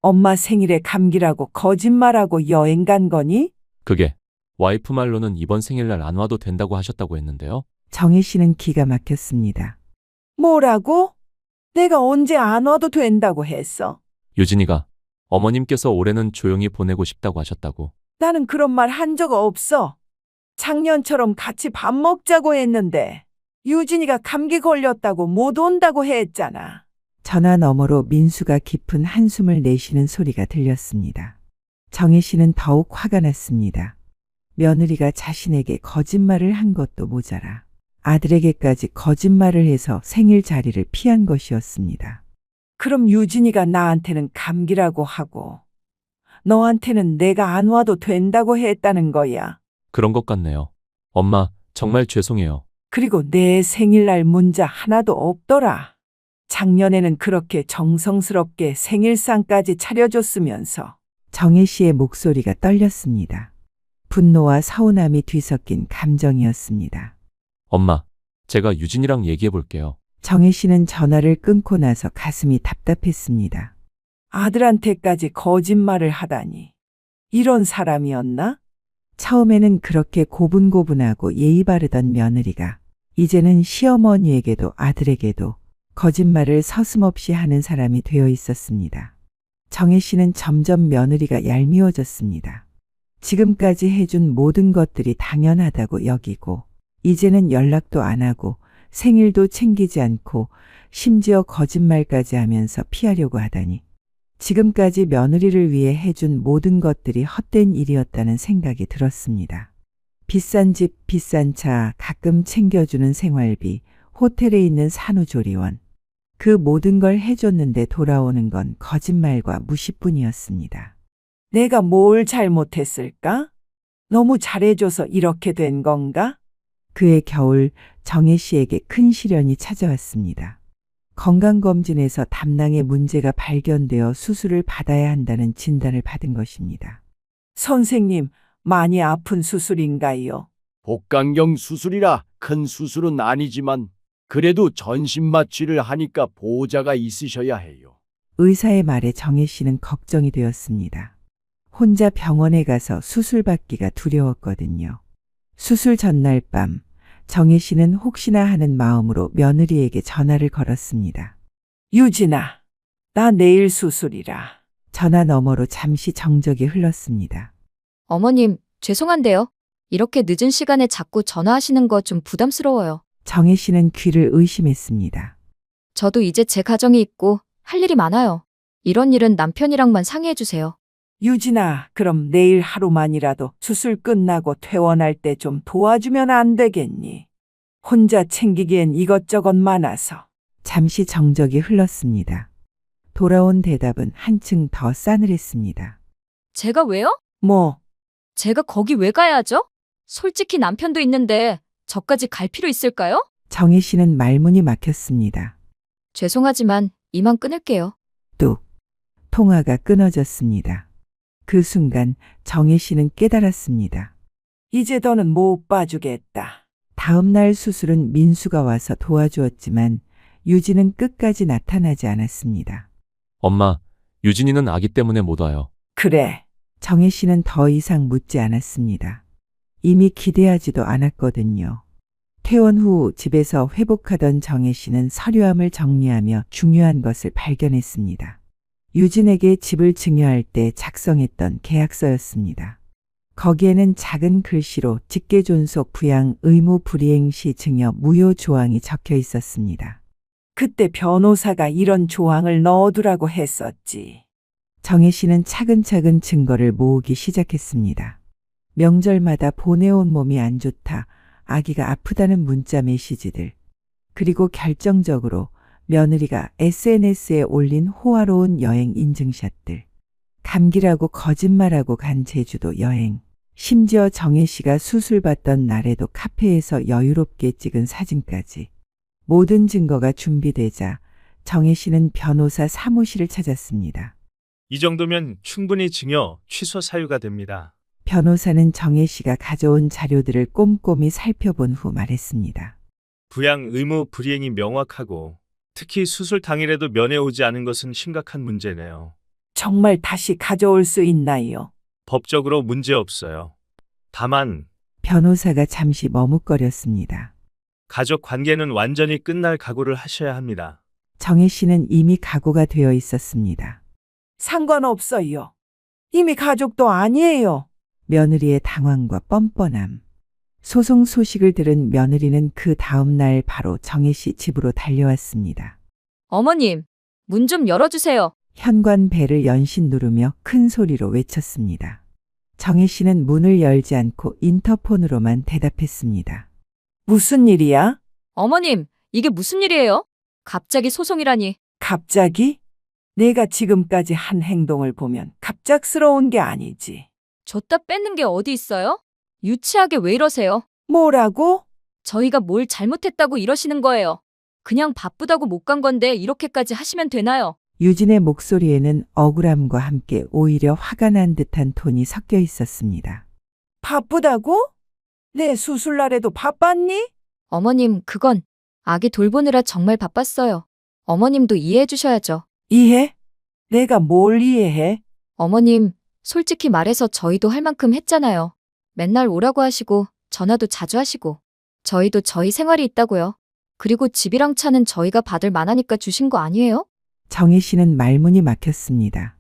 엄마 생일에 감기라고 거짓말하고 여행 간 거니?
그게 와이프 말로는 이번 생일날 안 와도 된다고 하셨다고 했는데요.
정혜 씨는 기가 막혔습니다.
뭐라고? 내가 언제 안 와도 된다고 했어?
유진이가 어머님께서 올해는 조용히 보내고 싶다고 하셨다고.
나는 그런 말 한 적 없어. 작년처럼 같이 밥 먹자고 했는데 유진이가 감기 걸렸다고 못 온다고 했잖아.
전화 너머로 민수가 깊은 한숨을 내쉬는 소리가 들렸습니다. 정혜 씨는 더욱 화가 났습니다. 며느리가 자신에게 거짓말을 한 것도 모자라 아들에게까지 거짓말을 해서 생일 자리를 피한 것이었습니다.
그럼 유진이가 나한테는 감기라고 하고 너한테는 내가 안 와도 된다고 했다는 거야.
그런 것 같네요. 엄마, 정말 죄송해요.
그리고 내 생일날 문자 하나도 없더라. 작년에는 그렇게 정성스럽게 생일상까지 차려줬으면서.
정혜 씨의 목소리가 떨렸습니다. 분노와 서운함이 뒤섞인 감정이었습니다.
엄마, 제가 유진이랑 얘기해 볼게요.
정혜 씨는 전화를 끊고 나서 가슴이 답답했습니다.
아들한테까지 거짓말을 하다니. 이런 사람이었나?
처음에는 그렇게 고분고분하고 예의 바르던 며느리가 이제는 시어머니에게도 아들에게도 거짓말을 서슴없이 하는 사람이 되어 있었습니다. 정혜 씨는 점점 며느리가 얄미워졌습니다. 지금까지 해준 모든 것들이 당연하다고 여기고 이제는 연락도 안 하고 생일도 챙기지 않고 심지어 거짓말까지 하면서 피하려고 하다니. 지금까지 며느리를 위해 해준 모든 것들이 헛된 일이었다는 생각이 들었습니다. 비싼 집, 비싼 차, 가끔 챙겨주는 생활비, 호텔에 있는 산후조리원. 그 모든 걸 해줬는데 돌아오는 건 거짓말과 무시뿐이었습니다.
내가 뭘 잘못했을까? 너무 잘해줘서 이렇게 된 건가?
그해 겨울 정혜 씨에게 큰 시련이 찾아왔습니다. 건강검진에서 담낭에 문제가 발견되어 수술을 받아야 한다는 진단을 받은 것입니다.
선생님, 많이 아픈 수술인가요?
복강경 수술이라 큰 수술은 아니지만 그래도 전신 마취를 하니까 보호자가 있으셔야 해요.
의사의 말에 정혜 씨는 걱정이 되었습니다. 혼자 병원에 가서 수술받기가 두려웠거든요. 수술 전날 밤 정혜 씨는 혹시나 하는 마음으로 며느리에게 전화를 걸었습니다.
유진아, 나 내일 수술이라.
전화 너머로 잠시 정적이 흘렀습니다.
어머님, 죄송한데요. 이렇게 늦은 시간에 자꾸 전화하시는 거 좀 부담스러워요.
정혜 씨는 귀를 의심했습니다.
저도 이제 제 가정이 있고 할 일이 많아요. 이런 일은 남편이랑만 상의해 주세요.
유진아, 그럼 내일 하루만이라도 수술 끝나고 퇴원할 때 좀 도와주면 안 되겠니? 혼자 챙기기엔 이것저것 많아서.
잠시 정적이 흘렀습니다. 돌아온 대답은 한층 더 싸늘했습니다.
제가 왜요?
뭐,
제가 거기 왜 가야죠? 솔직히 남편도 있는데 저까지 갈 필요 있을까요?
정혜 씨는 말문이 막혔습니다.
죄송하지만 이만 끊을게요.
뚝. 통화가 끊어졌습니다. 그 순간 정혜 씨는 깨달았습니다.
이제 더는 못 봐주겠다.
다음 날 수술은 민수가 와서 도와주었지만 유진은 끝까지 나타나지 않았습니다.
엄마, 유진이는 아기 때문에 못 와요.
그래,
정혜 씨는 더 이상 묻지 않았습니다. 이미 기대하지도 않았거든요. 퇴원 후 집에서 회복하던 정혜 씨는 서류함을 정리하며 중요한 것을 발견했습니다. 유진에게 집을 증여할 때 작성했던 계약서였습니다. 거기에는 작은 글씨로 직계존속 부양 의무 불이행 시 증여 무효 조항이 적혀 있었습니다.
그때 변호사가 이런 조항을 넣어두라고 했었지.
정혜 씨는 차근차근 증거를 모으기 시작했습니다. 명절마다 보내온 몸이 안 좋다, 아기가 아프다는 문자 메시지들, 그리고 결정적으로 며느리가 SNS에 올린 호화로운 여행 인증샷들, 감기라고 거짓말하고 간 제주도 여행, 심지어 정혜 씨가 수술받던 날에도 카페에서 여유롭게 찍은 사진까지. 모든 증거가 준비되자 정혜 씨는 변호사 사무실을 찾았습니다.
이 정도면 충분히 증여 취소 사유가 됩니다.
변호사는 정혜 씨가 가져온 자료들을 꼼꼼히 살펴본 후 말했습니다.
부양 의무 불이행이 명확하고 특히 수술 당일에도 면회 오지 않은 것은 심각한 문제네요.
정말 다시 가져올 수 있나요?
법적으로 문제 없어요. 다만
변호사가 잠시 머뭇거렸습니다.
가족 관계는 완전히 끝날 각오를 하셔야 합니다.
정혜 씨는 이미 각오가 되어 있었습니다.
상관없어요. 이미 가족도 아니에요.
며느리의 당황과 뻔뻔함. 소송 소식을 들은 며느리는 그 다음 날 바로 정혜 씨 집으로 달려왔습니다.
어머님, 문 좀 열어주세요.
현관 벨을 연신 누르며 큰 소리로 외쳤습니다. 정혜 씨는 문을 열지 않고 인터폰으로만 대답했습니다.
무슨 일이야?
어머님, 이게 무슨 일이에요? 갑자기 소송이라니.
갑자기? 내가 지금까지 한 행동을 보면 갑작스러운 게 아니지.
줬다 뺏는 게 어디 있어요? 유치하게 왜 이러세요?
뭐라고?
저희가 뭘 잘못했다고 이러시는 거예요. 그냥 바쁘다고 못 간 건데 이렇게까지 하시면 되나요?
유진의 목소리에는 억울함과 함께 오히려 화가 난 듯한 톤이 섞여 있었습니다.
바쁘다고? 내 수술날에도 바빴니?
어머님, 그건 아기 돌보느라 정말 바빴어요. 어머님도 이해해 주셔야죠.
이해? 내가 뭘 이해해?
어머님, 솔직히 말해서 저희도 할 만큼 했잖아요. 맨날 오라고 하시고, 전화도 자주 하시고. 저희도 저희 생활이 있다고요. 그리고 집이랑 차는 저희가 받을 만하니까 주신 거 아니에요?
정혜 씨는 말문이 막혔습니다.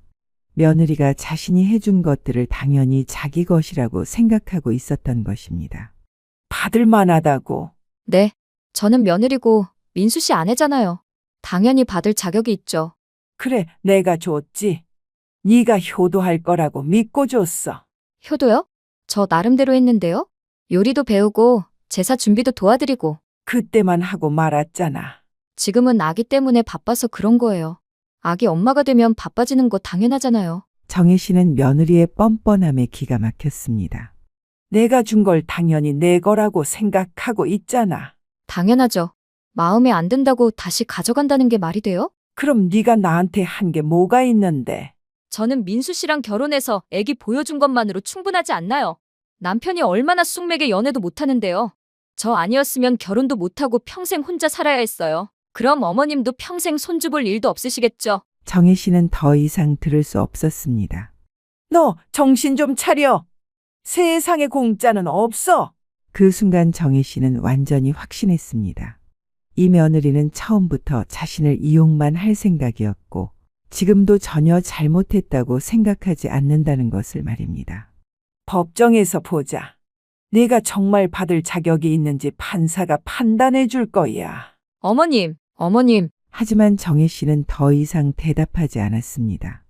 며느리가 자신이 해준 것들을 당연히 자기 것이라고 생각하고 있었던 것입니다.
받을 만하다고.
네. 저는 며느리고 민수 씨 아내잖아요. 당연히 받을 자격이 있죠.
그래, 내가 줬지. 네가 효도할 거라고 믿고 줬어.
효도요? 저 나름대로 했는데요. 요리도 배우고 제사 준비도 도와드리고.
그때만 하고 말았잖아.
지금은 아기 때문에 바빠서 그런 거예요. 아기 엄마가 되면 바빠지는 거 당연하잖아요.
정혜 씨는 며느리의 뻔뻔함에 기가 막혔습니다.
내가 준 걸 당연히 내 거라고 생각하고 있잖아.
당연하죠. 마음에 안 든다고 다시 가져간다는 게 말이 돼요?
그럼 네가 나한테 한 게 뭐가 있는데?
저는 민수 씨랑 결혼해서 아기 보여준 것만으로 충분하지 않나요? 남편이 얼마나 쑥맥에 연애도 못하는데요. 저 아니었으면 결혼도 못하고 평생 혼자 살아야 했어요. 그럼 어머님도 평생 손주 볼 일도 없으시겠죠?
정혜 씨는 더 이상 들을 수 없었습니다.
너 정신 좀 차려. 세상에 공짜는 없어.
그 순간 정혜 씨는 완전히 확신했습니다. 이 며느리는 처음부터 자신을 이용만 할 생각이었고 지금도 전혀 잘못했다고 생각하지 않는다는 것을 말입니다.
법정에서 보자. 내가 정말 받을 자격이 있는지 판사가 판단해 줄 거야.
어머님.
하지만 정혜 씨는 더 이상 대답하지 않았습니다.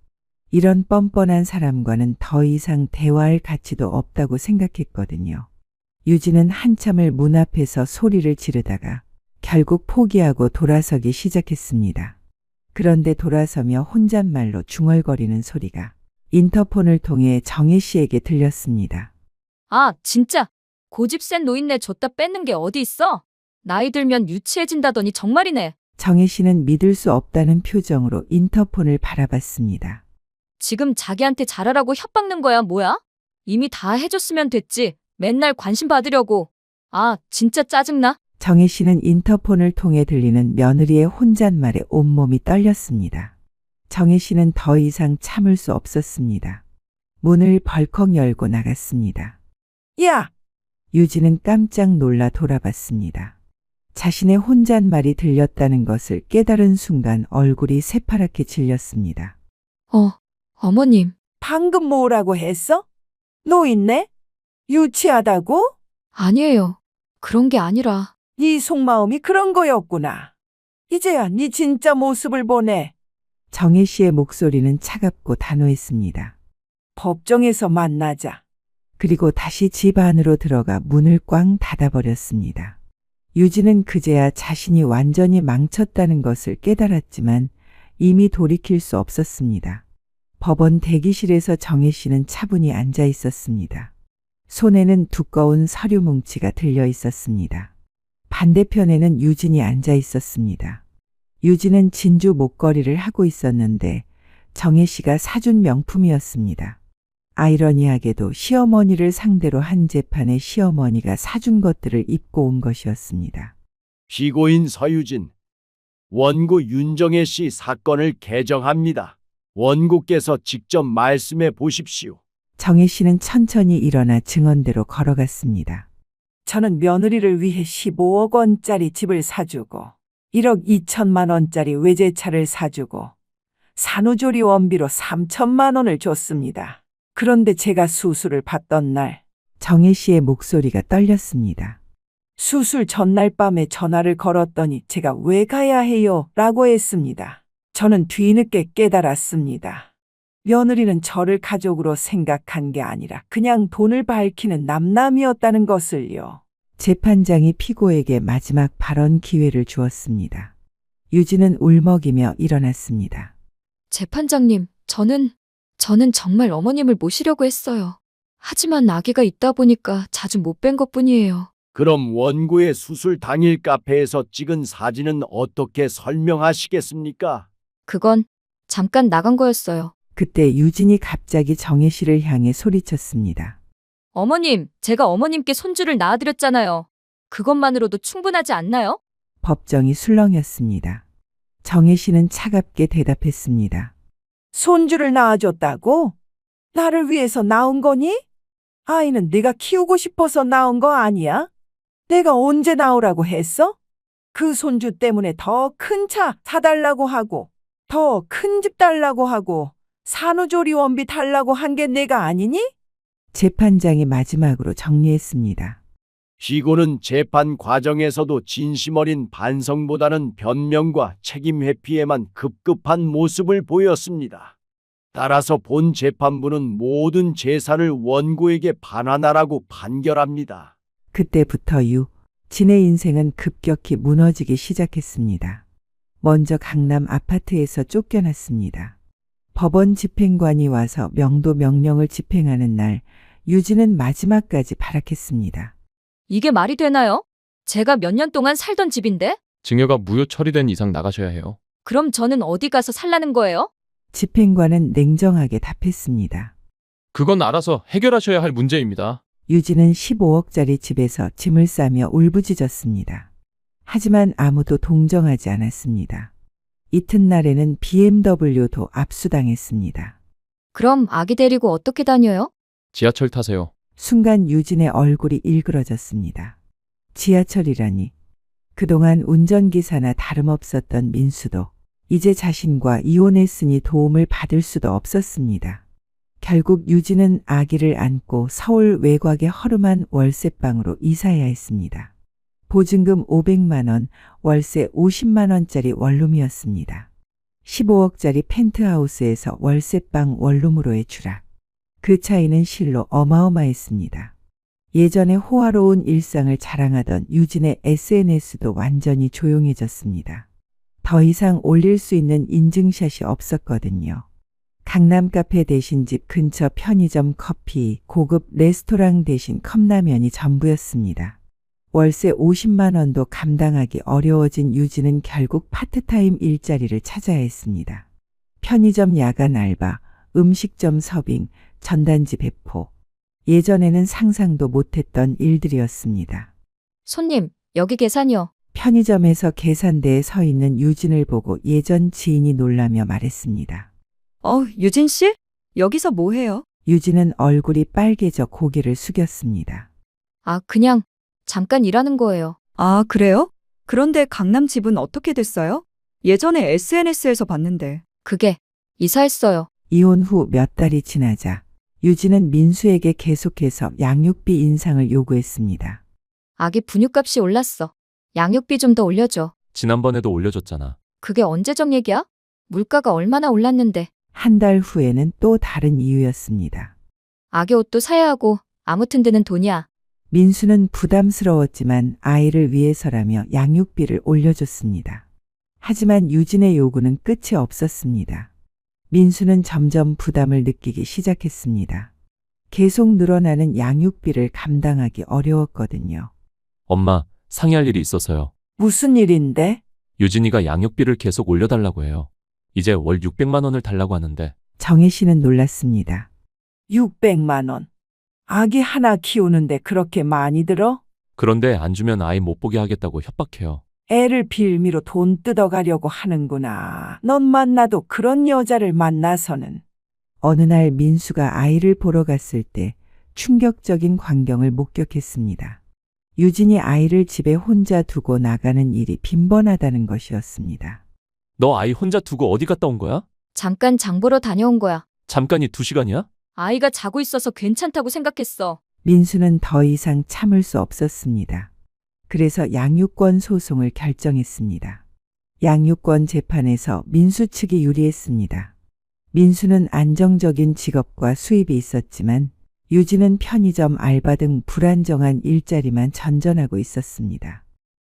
이런 뻔뻔한 사람과는 더 이상 대화할 가치도 없다고 생각했거든요. 유진은 한참을 문 앞에서 소리를 지르다가 결국 포기하고 돌아서기 시작했습니다. 그런데 돌아서며 혼잣말로 중얼거리는 소리가 인터폰을 통해 정혜 씨에게 들렸습니다.
아, 진짜. 고집 센 노인네 줬다 뺏는 게 어디 있어? 나이 들면 유치해진다더니 정말이네.
정혜 씨는 믿을 수 없다는 표정으로 인터폰을 바라봤습니다.
지금 자기한테 잘하라고 협박는 거야, 뭐야? 이미 다 해줬으면 됐지. 맨날 관심 받으려고. 아, 진짜 짜증나.
정혜 씨는 인터폰을 통해 들리는 며느리의 혼잣말에 온몸이 떨렸습니다. 정혜 씨는 더 이상 참을 수 없었습니다. 문을 벌컥 열고 나갔습니다.
야!
유진은 깜짝 놀라 돌아봤습니다. 자신의 혼잣말이 들렸다는 것을 깨달은 순간 얼굴이 새파랗게 질렸습니다.
어머님.
방금 뭐라고 했어? 노인네? 유치하다고?
아니에요. 그런 게 아니라.
네 속마음이 그런 거였구나. 이제야 네 진짜 모습을 보네.
정혜 씨의 목소리는 차갑고 단호했습니다.
법정에서 만나자.
그리고 다시 집 안으로 들어가 문을 꽝 닫아버렸습니다. 유진은 그제야 자신이 완전히 망쳤다는 것을 깨달았지만 이미 돌이킬 수 없었습니다. 법원 대기실에서 정혜 씨는 차분히 앉아 있었습니다. 손에는 두꺼운 서류 뭉치가 들려 있었습니다. 반대편에는 유진이 앉아 있었습니다. 유진은 진주 목걸이를 하고 있었는데 정혜 씨가 사준 명품이었습니다. 아이러니하게도 시어머니를 상대로 한 재판에 시어머니가 사준 것들을 입고 온 것이었습니다.
피고인 서유진, 원고 윤정혜 씨 사건을 개정합니다. 원고께서 직접 말씀해 보십시오.
정혜 씨는 천천히 일어나 증언대로 걸어갔습니다.
저는 며느리를 위해 15억 원짜리 집을 사주고 1억 2천만 원짜리 외제차를 사주고 산후조리 원비로 3천만 원을 줬습니다. 그런데 제가 수술을 받던 날
정혜 씨의 목소리가 떨렸습니다.
수술 전날 밤에 전화를 걸었더니 제가 왜 가야 해요? 라고 했습니다. 저는 뒤늦게 깨달았습니다. 며느리는 저를 가족으로 생각한 게 아니라 그냥 돈을 밝히는 남남이었다는 것을요.
재판장이 피고에게 마지막 발언 기회를 주었습니다. 유진은 울먹이며 일어났습니다.
재판장님, 저는 정말 어머님을 모시려고 했어요. 하지만 아기가 있다 보니까 자주 못 뵌 것뿐이에요.
그럼 원고의 수술 당일 카페에서 찍은 사진은 어떻게 설명하시겠습니까?
그건 잠깐 나간 거였어요.
그때 유진이 갑자기 정혜 씨를 향해 소리쳤습니다.
어머님, 제가 어머님께 손주를 낳아드렸잖아요. 그것만으로도 충분하지 않나요?
법정이 술렁였습니다. 정혜 씨는 차갑게 대답했습니다.
손주를 낳아줬다고? 나를 위해서 낳은 거니? 아이는 네가 키우고 싶어서 낳은 거 아니야? 내가 언제 낳으라고 했어? 그 손주 때문에 더 큰 차 사달라고 하고, 더 큰 집 달라고 하고, 산후조리 원비 달라고 한 게 내가 아니니?
재판장이 마지막으로 정리했습니다.
피고는 재판 과정에서도 진심 어린 반성보다는 변명과 책임 회피에만 급급한 모습을 보였습니다. 따라서 본 재판부는 모든 재산을 원고에게 반환하라고 판결합니다.
그때부터 진의 인생은 급격히 무너지기 시작했습니다. 먼저 강남 아파트에서 쫓겨났습니다. 법원 집행관이 와서 명도 명령을 집행하는 날, 유진은 마지막까지 발악했습니다.
이게 말이 되나요? 제가 몇 년 동안 살던 집인데?
증여가 무효 처리된 이상 나가셔야 해요.
그럼 저는 어디 가서 살라는 거예요?
집행관은 냉정하게 답했습니다.
그건 알아서 해결하셔야 할 문제입니다.
유진은 15억짜리 집에서 짐을 싸며 울부짖었습니다. 하지만 아무도 동정하지 않았습니다. 이튿날에는 BMW도 압수당했습니다.
그럼 아기 데리고 어떻게 다녀요?
지하철 타세요.
순간 유진의 얼굴이 일그러졌습니다. 지하철이라니. 그동안 운전기사나 다름없었던 민수도 이제 자신과 이혼했으니 도움을 받을 수도 없었습니다. 결국 유진은 아기를 안고 서울 외곽의 허름한 월세방으로 이사해야 했습니다. 보증금 500만 원, 월세 50만 원짜리 원룸이었습니다. 15억짜리 펜트하우스에서 월세방 원룸으로의 추락. 그 차이는 실로 어마어마했습니다. 예전에 호화로운 일상을 자랑하던 유진의 SNS도 완전히 조용해졌습니다. 더 이상 올릴 수 있는 인증샷이 없었거든요. 강남 카페 대신 집 근처 편의점 커피, 고급 레스토랑 대신 컵라면이 전부였습니다. 월세 50만 원도 감당하기 어려워진 유진은 결국 파트타임 일자리를 찾아야 했습니다. 편의점 야간 알바, 음식점 서빙, 전단지 배포. 예전에는 상상도 못했던 일들이었습니다.
손님, 여기 계산이요.
편의점에서 계산대에 서 있는 유진을 보고 예전 지인이 놀라며 말했습니다.
유진 씨? 여기서 뭐 해요?
유진은 얼굴이 빨개져 고개를 숙였습니다.
아, 그냥 잠깐 일하는 거예요.
아, 그래요? 그런데 강남 집은 어떻게 됐어요? 예전에 SNS에서 봤는데.
그게 이사했어요.
이혼 후 몇 달이 지나자 유진은 민수에게 계속해서 양육비 인상을 요구했습니다.
아기 분유값이 올랐어. 양육비 좀 더 올려줘.
지난번에도 올려줬잖아.
그게 언제적 얘기야? 물가가 얼마나 올랐는데.
한 달 후에는 또 다른 이유였습니다.
아기 옷도 사야 하고 아무튼 드는 돈이야.
민수는 부담스러웠지만 아이를 위해서라며 양육비를 올려줬습니다. 하지만 유진의 요구는 끝이 없었습니다. 민수는 점점 부담을 느끼기 시작했습니다. 계속 늘어나는 양육비를 감당하기 어려웠거든요.
엄마, 상의할 일이 있어서요.
무슨 일인데?
유진이가 양육비를 계속 올려달라고 해요. 이제 월 600만 원을 달라고 하는데.
정혜 씨는 놀랐습니다.
600만 원. 아기 하나 키우는데 그렇게 많이 들어?
그런데 안 주면 아이 못 보게 하겠다고 협박해요.
애를 빌미로 돈 뜯어가려고 하는구나. 넌 만나도 그런 여자를 만나서는.
어느 날 민수가 아이를 보러 갔을 때 충격적인 광경을 목격했습니다. 유진이 아이를 집에 혼자 두고 나가는 일이 빈번하다는 것이었습니다.
너 아이 혼자 두고 어디 갔다 온 거야?
잠깐 장 보러 다녀온 거야.
잠깐이 2시간이야?
아이가 자고 있어서 괜찮다고 생각했어.
민수는 더 이상 참을 수 없었습니다. 그래서 양육권 소송을 결정했습니다. 양육권 재판에서 민수 측이 유리했습니다. 민수는 안정적인 직업과 수입이 있었지만 유진은 편의점 알바 등 불안정한 일자리만 전전하고 있었습니다.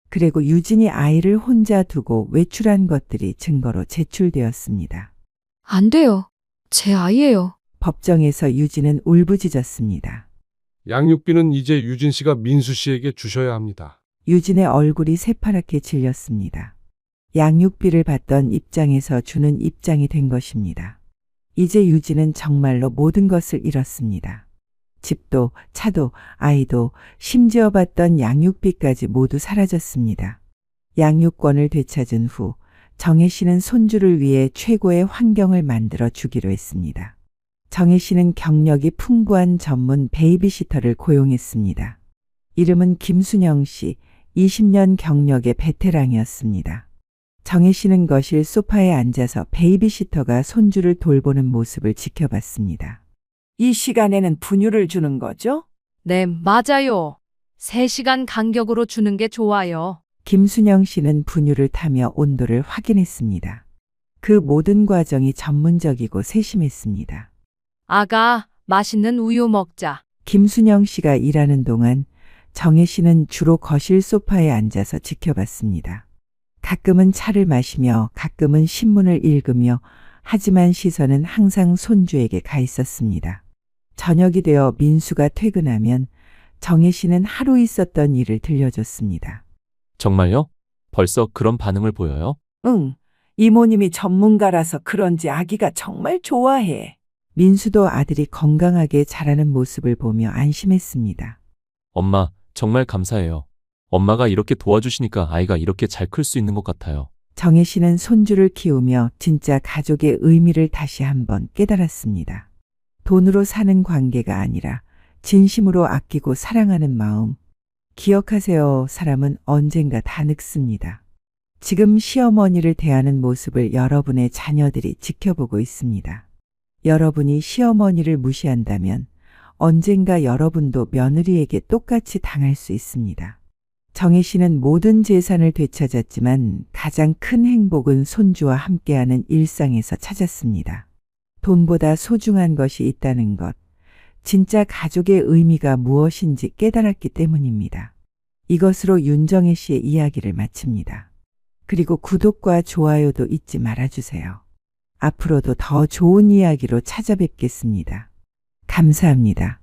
그리고 유진이 아이를 혼자 두고 외출한 것들이 증거로 제출되었습니다.
안 돼요. 제 아이예요.
법정에서 유진은 울부짖었습니다.
양육비는 이제 유진 씨가 민수 씨에게 주셔야 합니다.
유진의 얼굴이 새파랗게 질렸습니다. 양육비를 받던 입장에서 주는 입장이 된 것입니다. 이제 유진은 정말로 모든 것을 잃었습니다. 집도, 차도, 아이도, 심지어 받던 양육비까지 모두 사라졌습니다. 양육권을 되찾은 후 정혜 씨는 손주를 위해 최고의 환경을 만들어 주기로 했습니다. 정혜 씨는 경력이 풍부한 전문 베이비시터를 고용했습니다. 이름은 김순영 씨, 20년 경력의 베테랑이었습니다. 정혜 씨는 거실 소파에 앉아서 베이비시터가 손주를 돌보는 모습을 지켜봤습니다.
이 시간에는 분유를 주는 거죠?
네, 맞아요. 3시간 간격으로 주는 게 좋아요.
김순영 씨는 분유를 타며 온도를 확인했습니다. 그 모든 과정이 전문적이고 세심했습니다.
아가, 맛있는 우유 먹자.
김순영 씨가 일하는 동안 정혜 씨는 주로 거실 소파에 앉아서 지켜봤습니다. 가끔은 차를 마시며 가끔은 신문을 읽으며 하지만 시선은 항상 손주에게 가 있었습니다. 저녁이 되어 민수가 퇴근하면 정혜 씨는 하루 있었던 일을 들려줬습니다.
정말요? 벌써 그런 반응을 보여요?
응. 이모님이 전문가라서 그런지 아기가 정말 좋아해.
민수도 아들이 건강하게 자라는 모습을 보며 안심했습니다.
엄마, 정말 감사해요. 엄마가 이렇게 도와주시니까 아이가 이렇게 잘 클 수 있는 것 같아요.
정혜 씨는 손주를 키우며 진짜 가족의 의미를 다시 한번 깨달았습니다. 돈으로 사는 관계가 아니라 진심으로 아끼고 사랑하는 마음. 기억하세요. 사람은 언젠가 다 늙습니다. 지금 시어머니를 대하는 모습을 여러분의 자녀들이 지켜보고 있습니다. 여러분이 시어머니를 무시한다면 언젠가 여러분도 며느리에게 똑같이 당할 수 있습니다. 정혜 씨는 모든 재산을 되찾았지만 가장 큰 행복은 손주와 함께하는 일상에서 찾았습니다. 돈보다 소중한 것이 있다는 것, 진짜 가족의 의미가 무엇인지 깨달았기 때문입니다. 이것으로 윤정혜 씨의 이야기를 마칩니다. 그리고 구독과 좋아요도 잊지 말아주세요. 앞으로도 더 좋은 이야기로 찾아뵙겠습니다. 감사합니다.